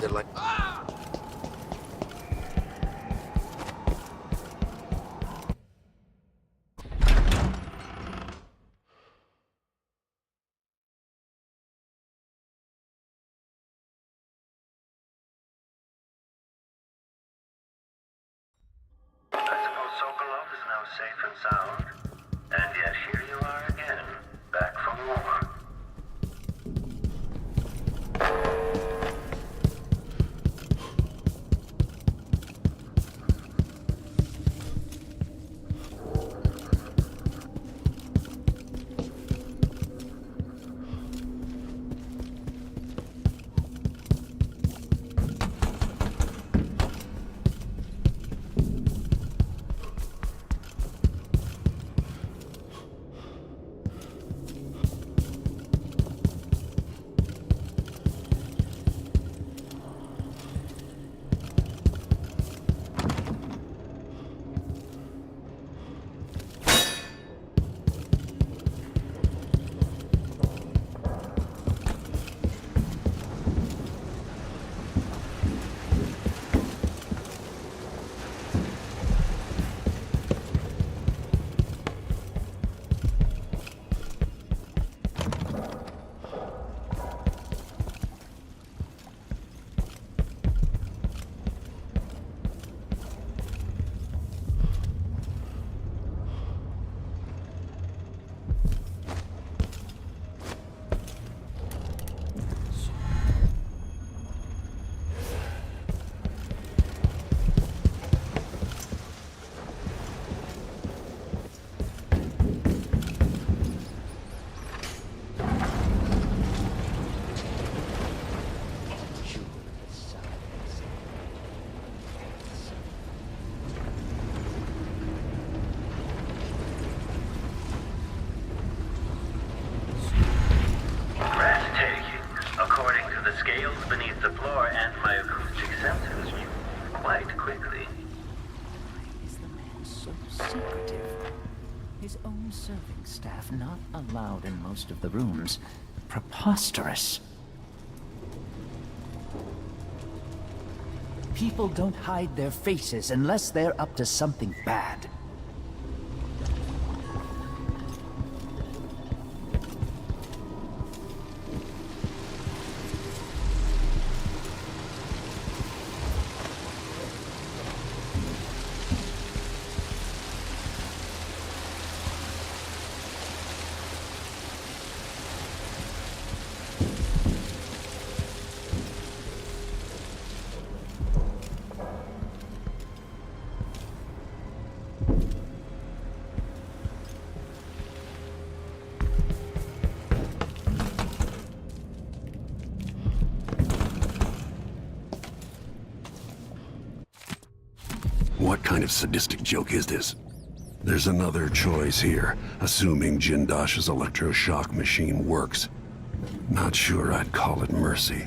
Speaker 10: They're like,
Speaker 21: Sokolov is now safe and sound, and yet here you are again, back for more.
Speaker 6: Serving staff not allowed in most of the rooms. Preposterous. People don't hide their faces unless they're up to something bad.
Speaker 3: What kind of sadistic joke is this? There's another choice here, assuming Jindosh's electroshock machine works. Not sure I'd call it mercy.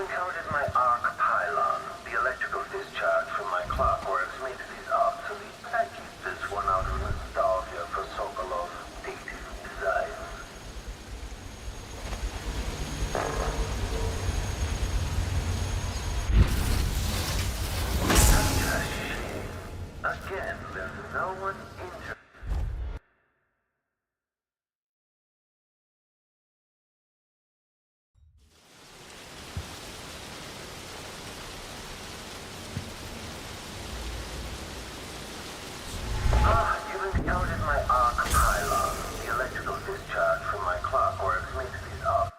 Speaker 21: encountered my arc pylon. The electrical discharge from my clockworks makes these obsolete. I keep this one out of nostalgia for Sokolov dated designs. Again, there's no one injured. You've encountered my arc pylon. The electrical discharge from my clockworks makes these up.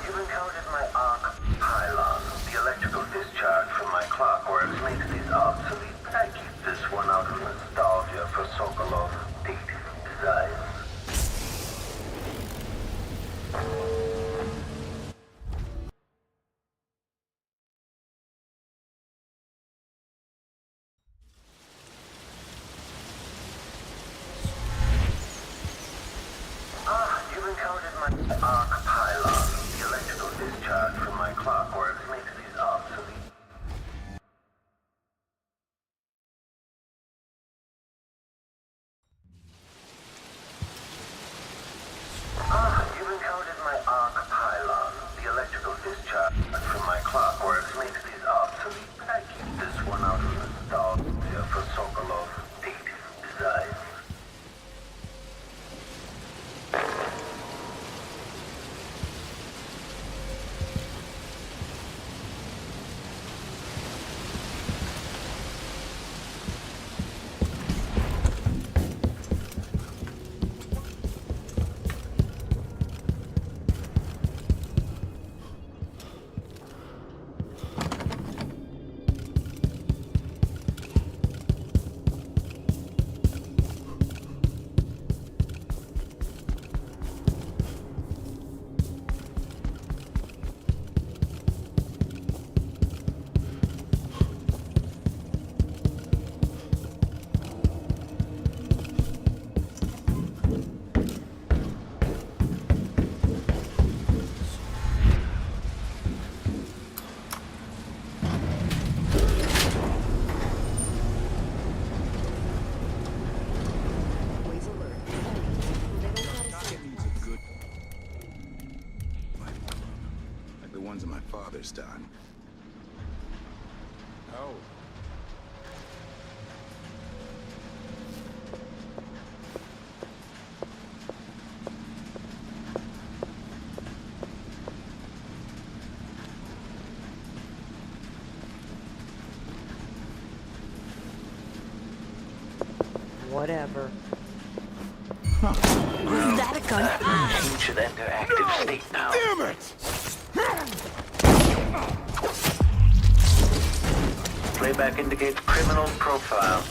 Speaker 21: You've encountered my arc pylon. The electrical discharge from my clockworks makes these obsolete. I keep this one out of nostalgia for Sokolov dated designs. You've encountered my arc pylon. The electrical discharge from my clockworks makes these obsolete. You've encountered my arc pylon. The electrical discharge from my clockworks makes these obsolete. I keep this one out of nostalgia for Sokolov dated designs.
Speaker 10: Like the ones in my father's time. Oh.
Speaker 18: Whatever.
Speaker 22: Isn't that a gun?
Speaker 21: Machine should enter active state now.
Speaker 10: Damn it!
Speaker 21: Playback indicates criminal profile.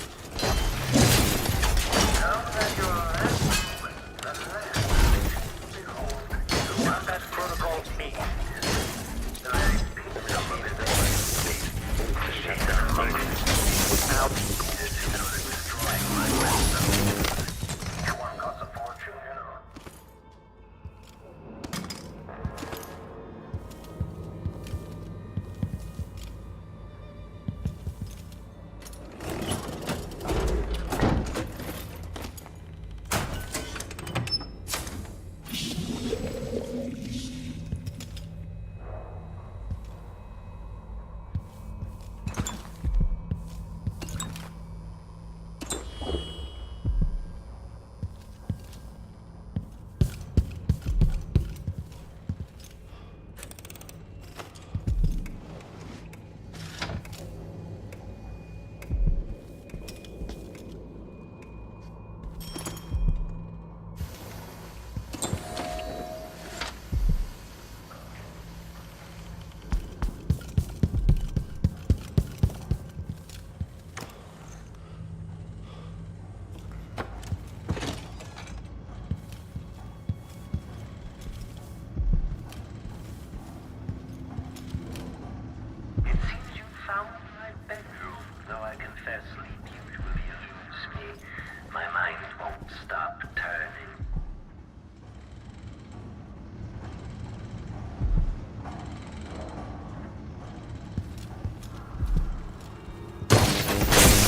Speaker 21: Now that you're the last behold, the combat protocol meet. The very picture of it to shut down money. Now, destroying my weapon. Each one costs a fortune, you know.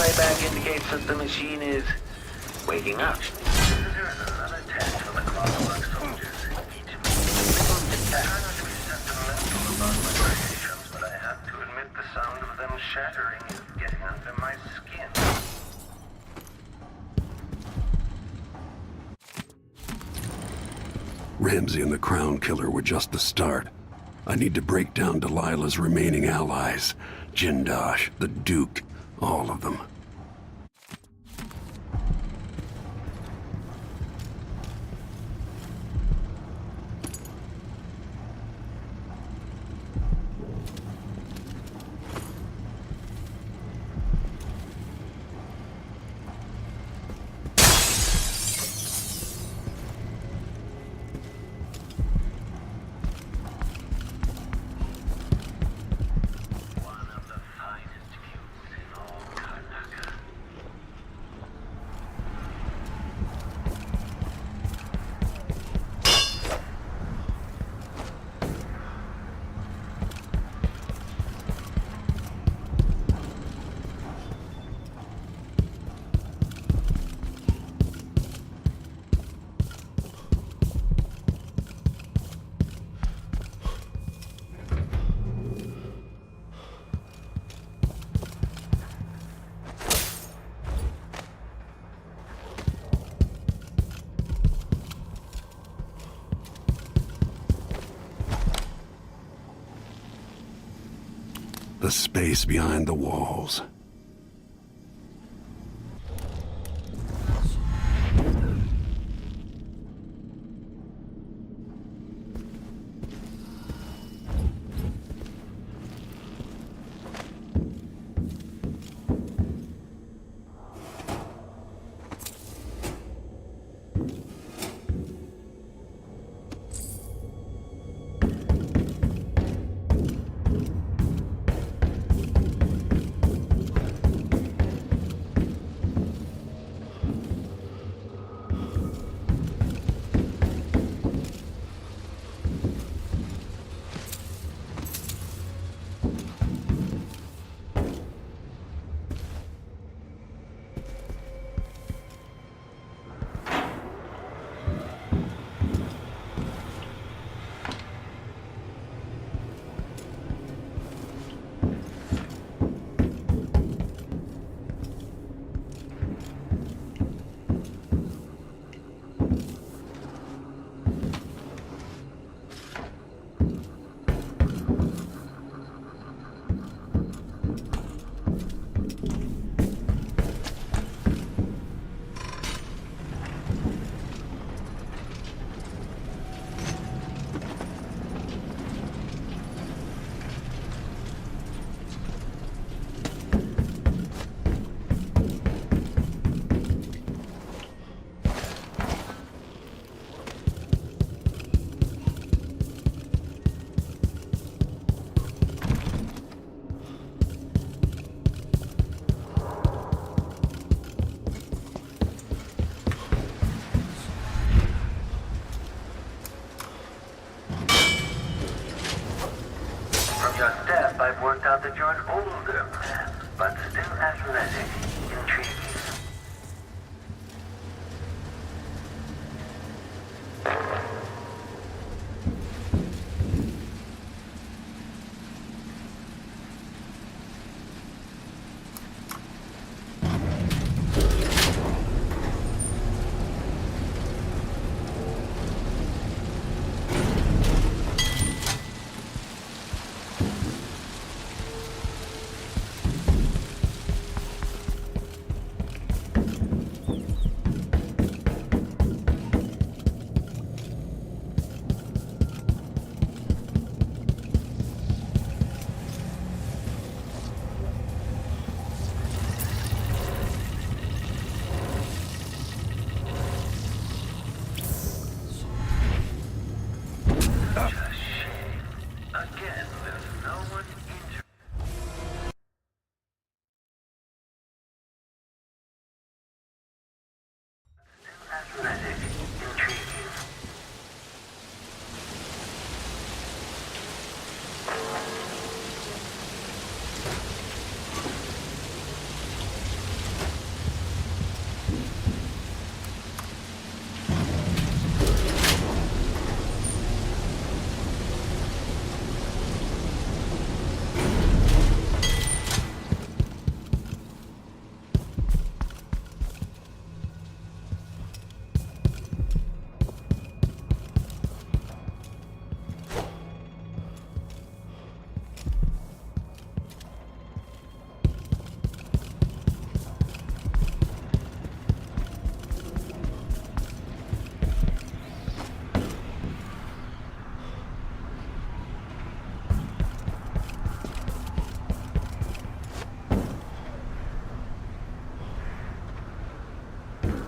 Speaker 21: playback indicates that the machine is waking up. There's another test for the clockwork soldiers. I try not to be sentimental about my creations, but I have to admit the sound of them shattering is getting under my skin.
Speaker 3: Ramsey and the Crown Killer were just the start. I need to break down Delilah's remaining allies. Jindosh, the Duke, all of them. The space behind the walls.
Speaker 21: I've worked out that you're an older man, but still athletic, intriguing.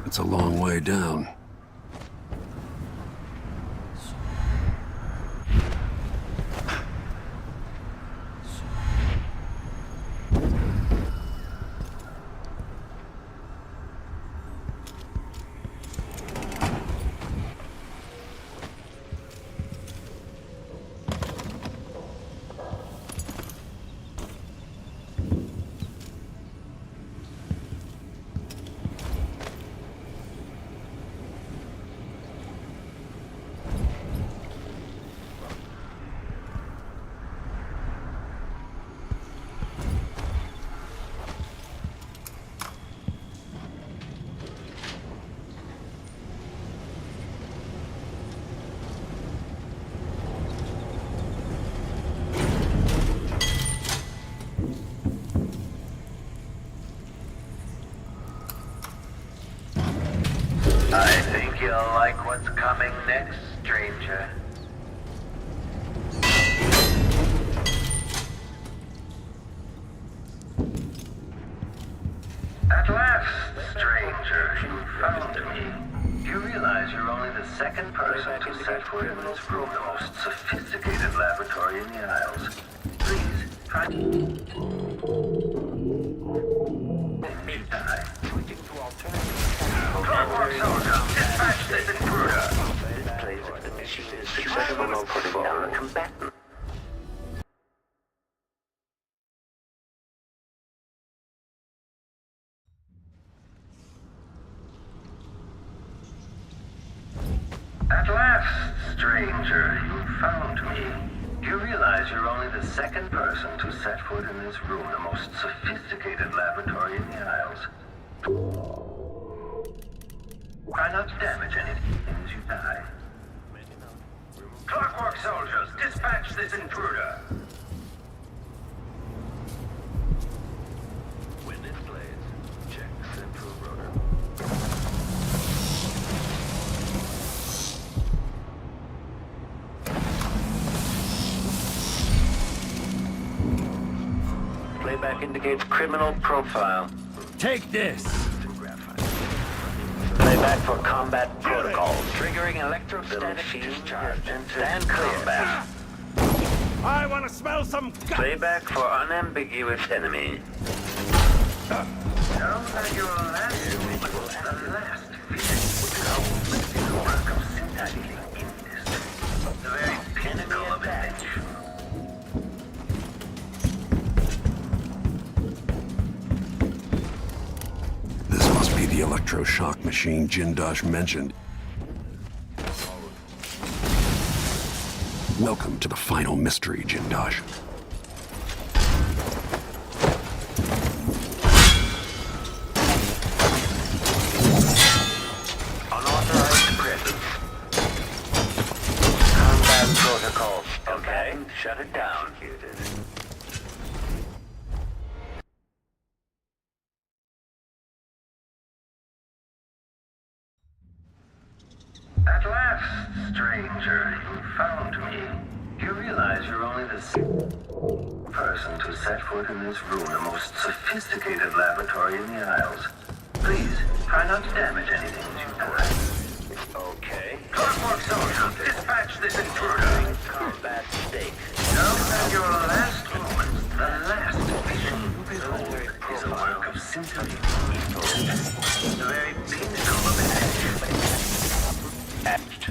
Speaker 3: It's a long way down.
Speaker 21: I think you'll like what's coming next, stranger. At last, stranger, you found me. You realize you're only the second person to set foot in this room, the most sophisticated laboratory in the Isles. Please, try to die. Clockwork soldier, dispatch this intruder. This place of the machine is successful in putting down a combatant. At last, stranger, you found me. You realize you're only the second person to set foot in this room, the most sophisticated laboratory in the Isles. Try not to damage anything as you die. Clockwork soldiers, dispatch this intruder. When this plays, check the central rotor. Playback indicates criminal profile.
Speaker 16: Take this!
Speaker 21: Playback for combat protocols. Triggering electrostatic discharge. Stand clear.
Speaker 15: I want to smell some
Speaker 21: Playback for unambiguous enemy. Know that your last movement was the last visit with the work of synthetic industry. The very pinnacle of invention.
Speaker 3: This must be the electroshock machine Jindosh mentioned. Welcome to the final mystery, Jindosh.
Speaker 21: Unauthorized presence. Combat protocols. Okay, shut it down. At last, stranger, you found me. You realize you're only the second person to set foot in this room, the most sophisticated laboratory in the Isles. Please, try not to damage anything as you die. Okay. Clockwork soldier, dispatch this intruder. Combat stake. Know that your last moment, the last vision you behold, is a work of synthetic industry. The very pinnacle of invention. Etched.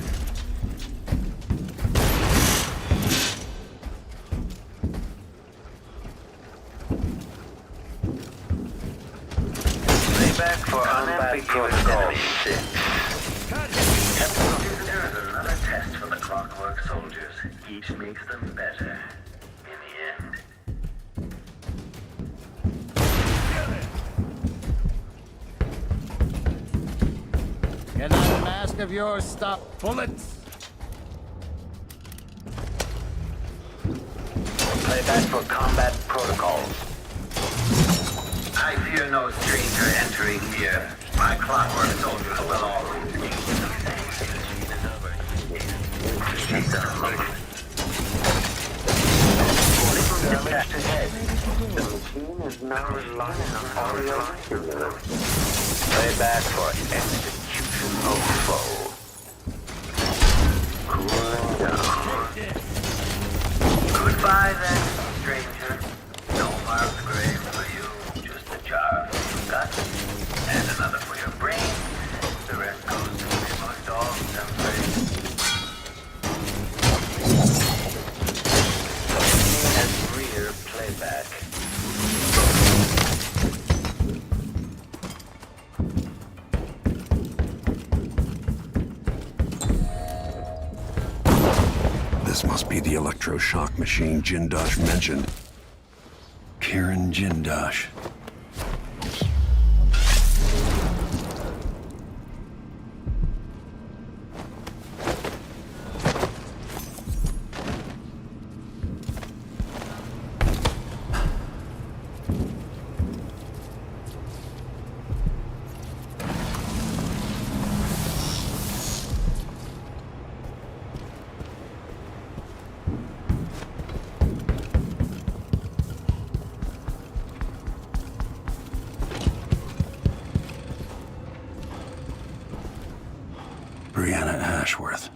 Speaker 21: Playback for unambiguous enemy. There is another test for the clockwork soldiers. Each makes them better. In the end.
Speaker 6: Can that mask of yours stop bullets?
Speaker 21: Playback for combat protocols. I fear no stranger entering here. My clockwork soldiers will always be. damage ahead. The machine is now relying on audio stimulus. Play back for execution of foe. Cooling down. Goodbye then, stranger. No marked grave for you, just a jar for your guts, and another for your brain. The rest goes to my dogs and friends. And rear playback.
Speaker 3: This must be the electroshock machine Jindosh mentioned. Kieran Jindosh. Brianna Ashworth.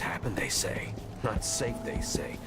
Speaker 7: Happened, they say. Not safe, they say.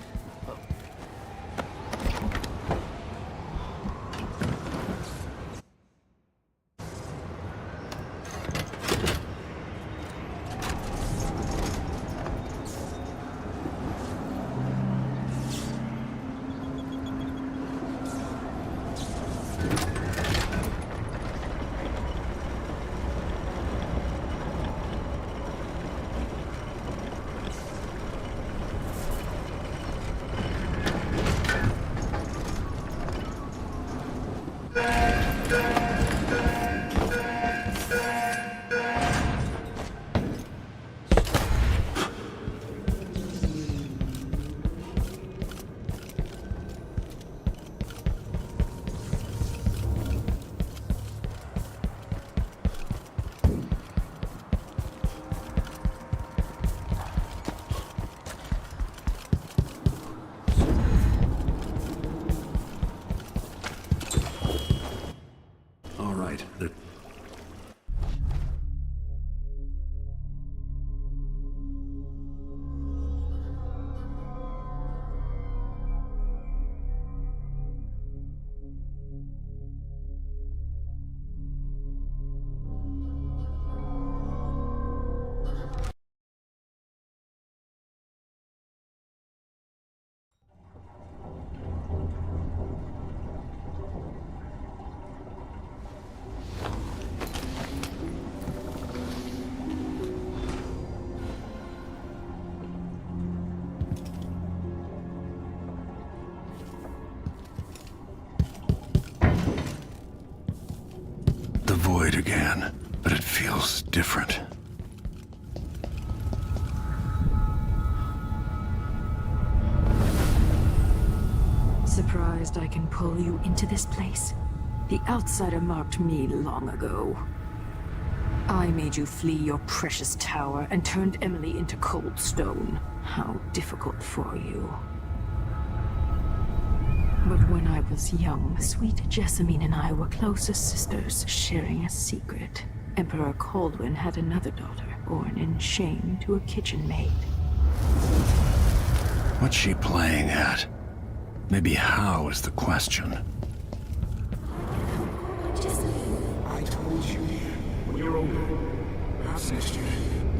Speaker 3: right. The void again, but it feels different.
Speaker 12: Surprised I can pull you into this place? The outsider marked me long ago. I made you flee your precious tower and turned Emily into cold stone. How difficult for you. But when I was young, sweet Jessamine and I were close as sisters, sharing a secret. Emperor Kaldwin had another daughter, born in shame to a kitchen maid.
Speaker 3: What's she playing at? Maybe how is the question.
Speaker 6: I told you, when you're older, perhaps next year.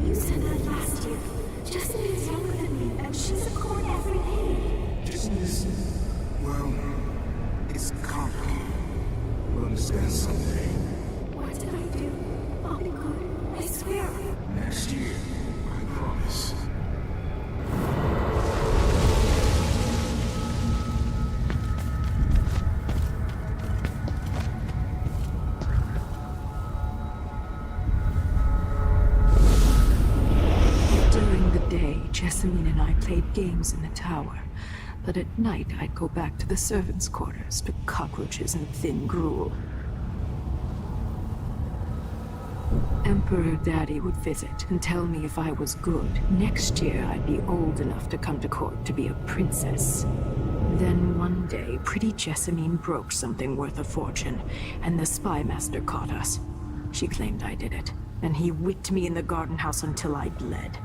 Speaker 22: You said that last year. Jessamine's younger than me, and she's a court every day.
Speaker 6: This, well, it's complicated. We'll understand someday.
Speaker 22: What did I do? I'll be good. I swear.
Speaker 6: Next year, I promise.
Speaker 12: During the day, Jessamine and I played games in the tower. But at night, I'd go back to the servants' quarters to cockroaches and thin gruel. Emperor Daddy would visit and tell me if I was good. Next year, I'd be old enough to come to court to be a princess. Then one day, pretty Jessamine broke something worth a fortune, and the spy master caught us. She claimed I did it, and he whipped me in the garden house until I bled.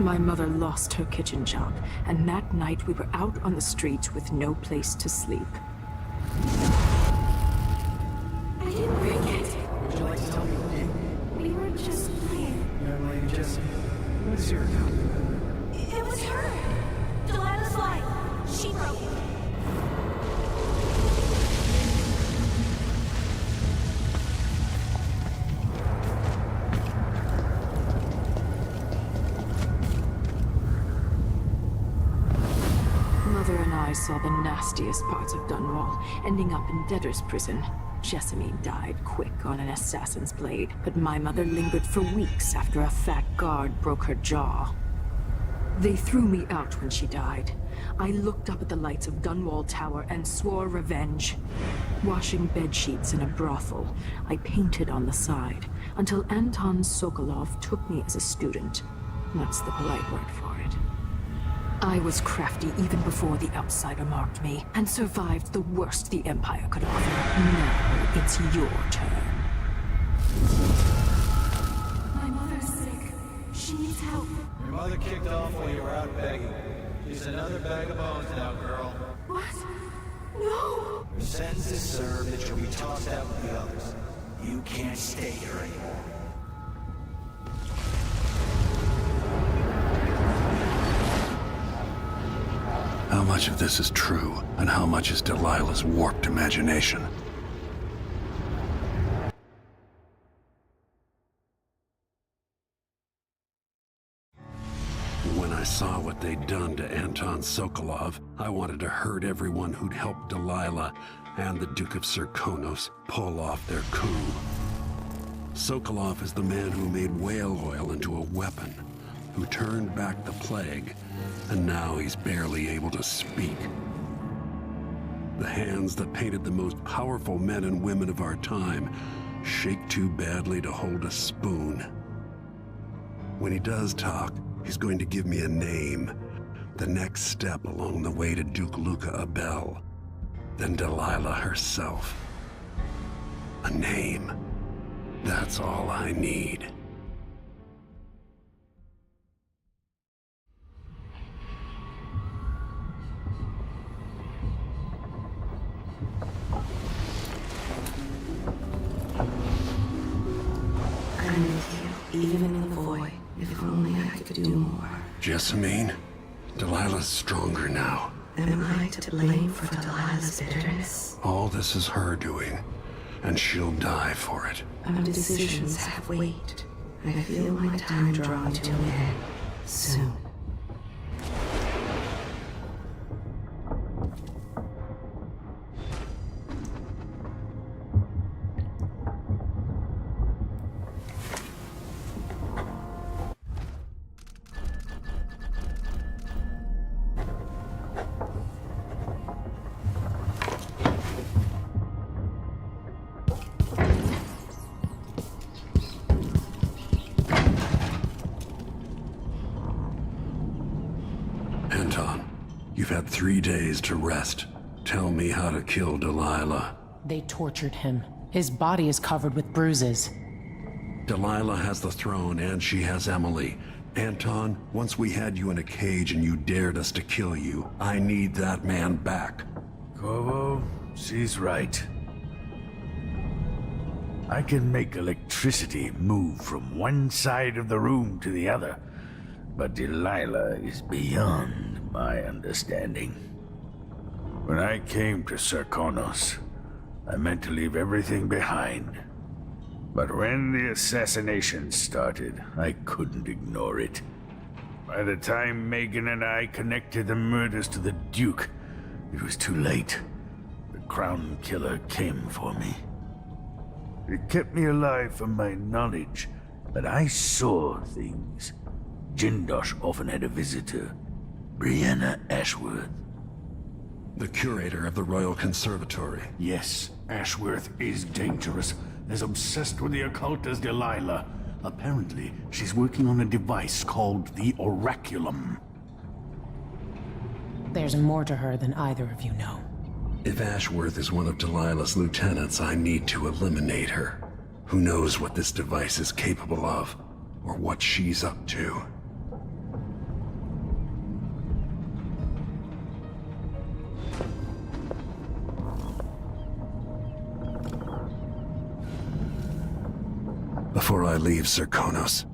Speaker 12: My mother lost her kitchen job, and that night we were out on the streets with no place to sleep.
Speaker 22: I didn't forget.
Speaker 6: Would you like to tell me what did?
Speaker 22: We were just playing.
Speaker 6: Young lady Jessamine, what is your account?
Speaker 22: It was her. Delilah's line. She broke it.
Speaker 12: Mother and I saw the nastiest parts of Dunwall, ending up in debtor's prison. Jessamine died quick on an assassin's blade, but my mother lingered for weeks after a fat guard broke her jaw. They threw me out when she died. I looked up at the lights of Dunwall Tower and swore revenge. Washing bed sheets in a brothel, I painted on the side, until Anton Sokolov took me as a student. That's the polite word for it. I was crafty even before the outsider marked me, and survived the worst the Empire could offer. Now it's your turn.
Speaker 22: My mother's sick. She needs help.
Speaker 6: Your mother kicked off while you were out begging. She's another bag of bones now, girl.
Speaker 22: What? No!
Speaker 6: Your sentence is served and she'll be tossed out with the others. You can't stay here anymore.
Speaker 3: How much of this is true, and how much is Delilah's warped imagination? When I saw what they'd done to Anton Sokolov, I wanted to hurt everyone who'd helped Delilah and the Duke of Serkonos pull off their coup. Sokolov is the man who made whale oil into a weapon, who turned back the plague, and now he's barely able to speak. The hands that painted the most powerful men and women of our time shake too badly to hold a spoon. When he does talk, he's going to give me a name, the next step along the way to Duke Luca Abel, then Delilah herself. A name. That's all I need.
Speaker 9: I'm with you, even in the void. If only I could do more.
Speaker 3: Jessamine, Delilah's stronger now.
Speaker 9: Am I to blame for Delilah's bitterness?
Speaker 3: All this is her doing, and she'll die for it.
Speaker 9: Our decisions have weight. I feel my time drawing to an end soon.
Speaker 3: Anton, you've had 3 days to rest. Tell me how to kill Delilah.
Speaker 2: They tortured him. His body is covered with bruises.
Speaker 3: Delilah has the throne and she has Emily. Anton, once we had you in a cage and you dared us to kill you, I need that man back.
Speaker 14: Corvo, she's right. I can make electricity move from one side of the room to the other, but Delilah is beyond my understanding. When I came to Serkonos, I meant to leave everything behind. But when the assassination started, I couldn't ignore it. By the time Megan and I connected the murders to the Duke, it was too late. The Crown Killer came for me. It kept me alive from my knowledge that I saw things. Jindosh often had a visitor, Brianna Ashworth.
Speaker 3: The curator of the Royal Conservatory.
Speaker 14: Yes, Ashworth is dangerous. As obsessed with the occult as Delilah. Apparently, she's working on a device called the Oraculum.
Speaker 2: There's more to her than either of you know.
Speaker 3: If Ashworth is one of Delilah's lieutenants, I need to eliminate her. Who knows what this device is capable of, or what she's up to. Before I leave Serkonos,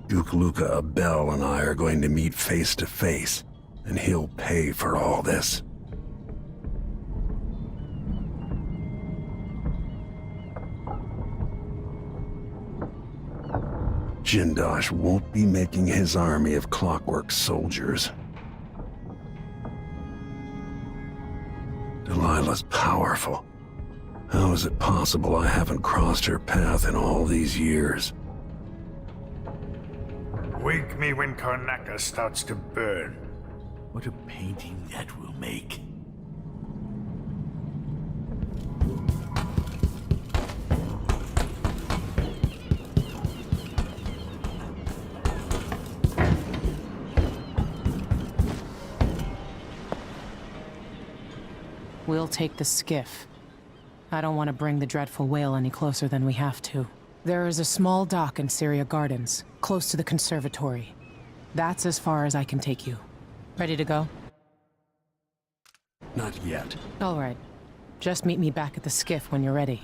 Speaker 3: Duke Luca Abel and I are going to meet face to face, and he'll pay for all this. Jindosh won't be making his army of clockwork soldiers. Delilah's powerful. How is it possible I haven't crossed her path in all these years?
Speaker 14: Wake me when Karnaca starts to burn. What a painting that will make.
Speaker 2: We'll take the skiff. I don't want to bring the dreadful whale any closer than we have to. There is a small dock in Syria Gardens, close to the conservatory. That's as far as I can take you. Ready to go?
Speaker 3: Not yet.
Speaker 2: All right. Just meet me back at the skiff when you're ready.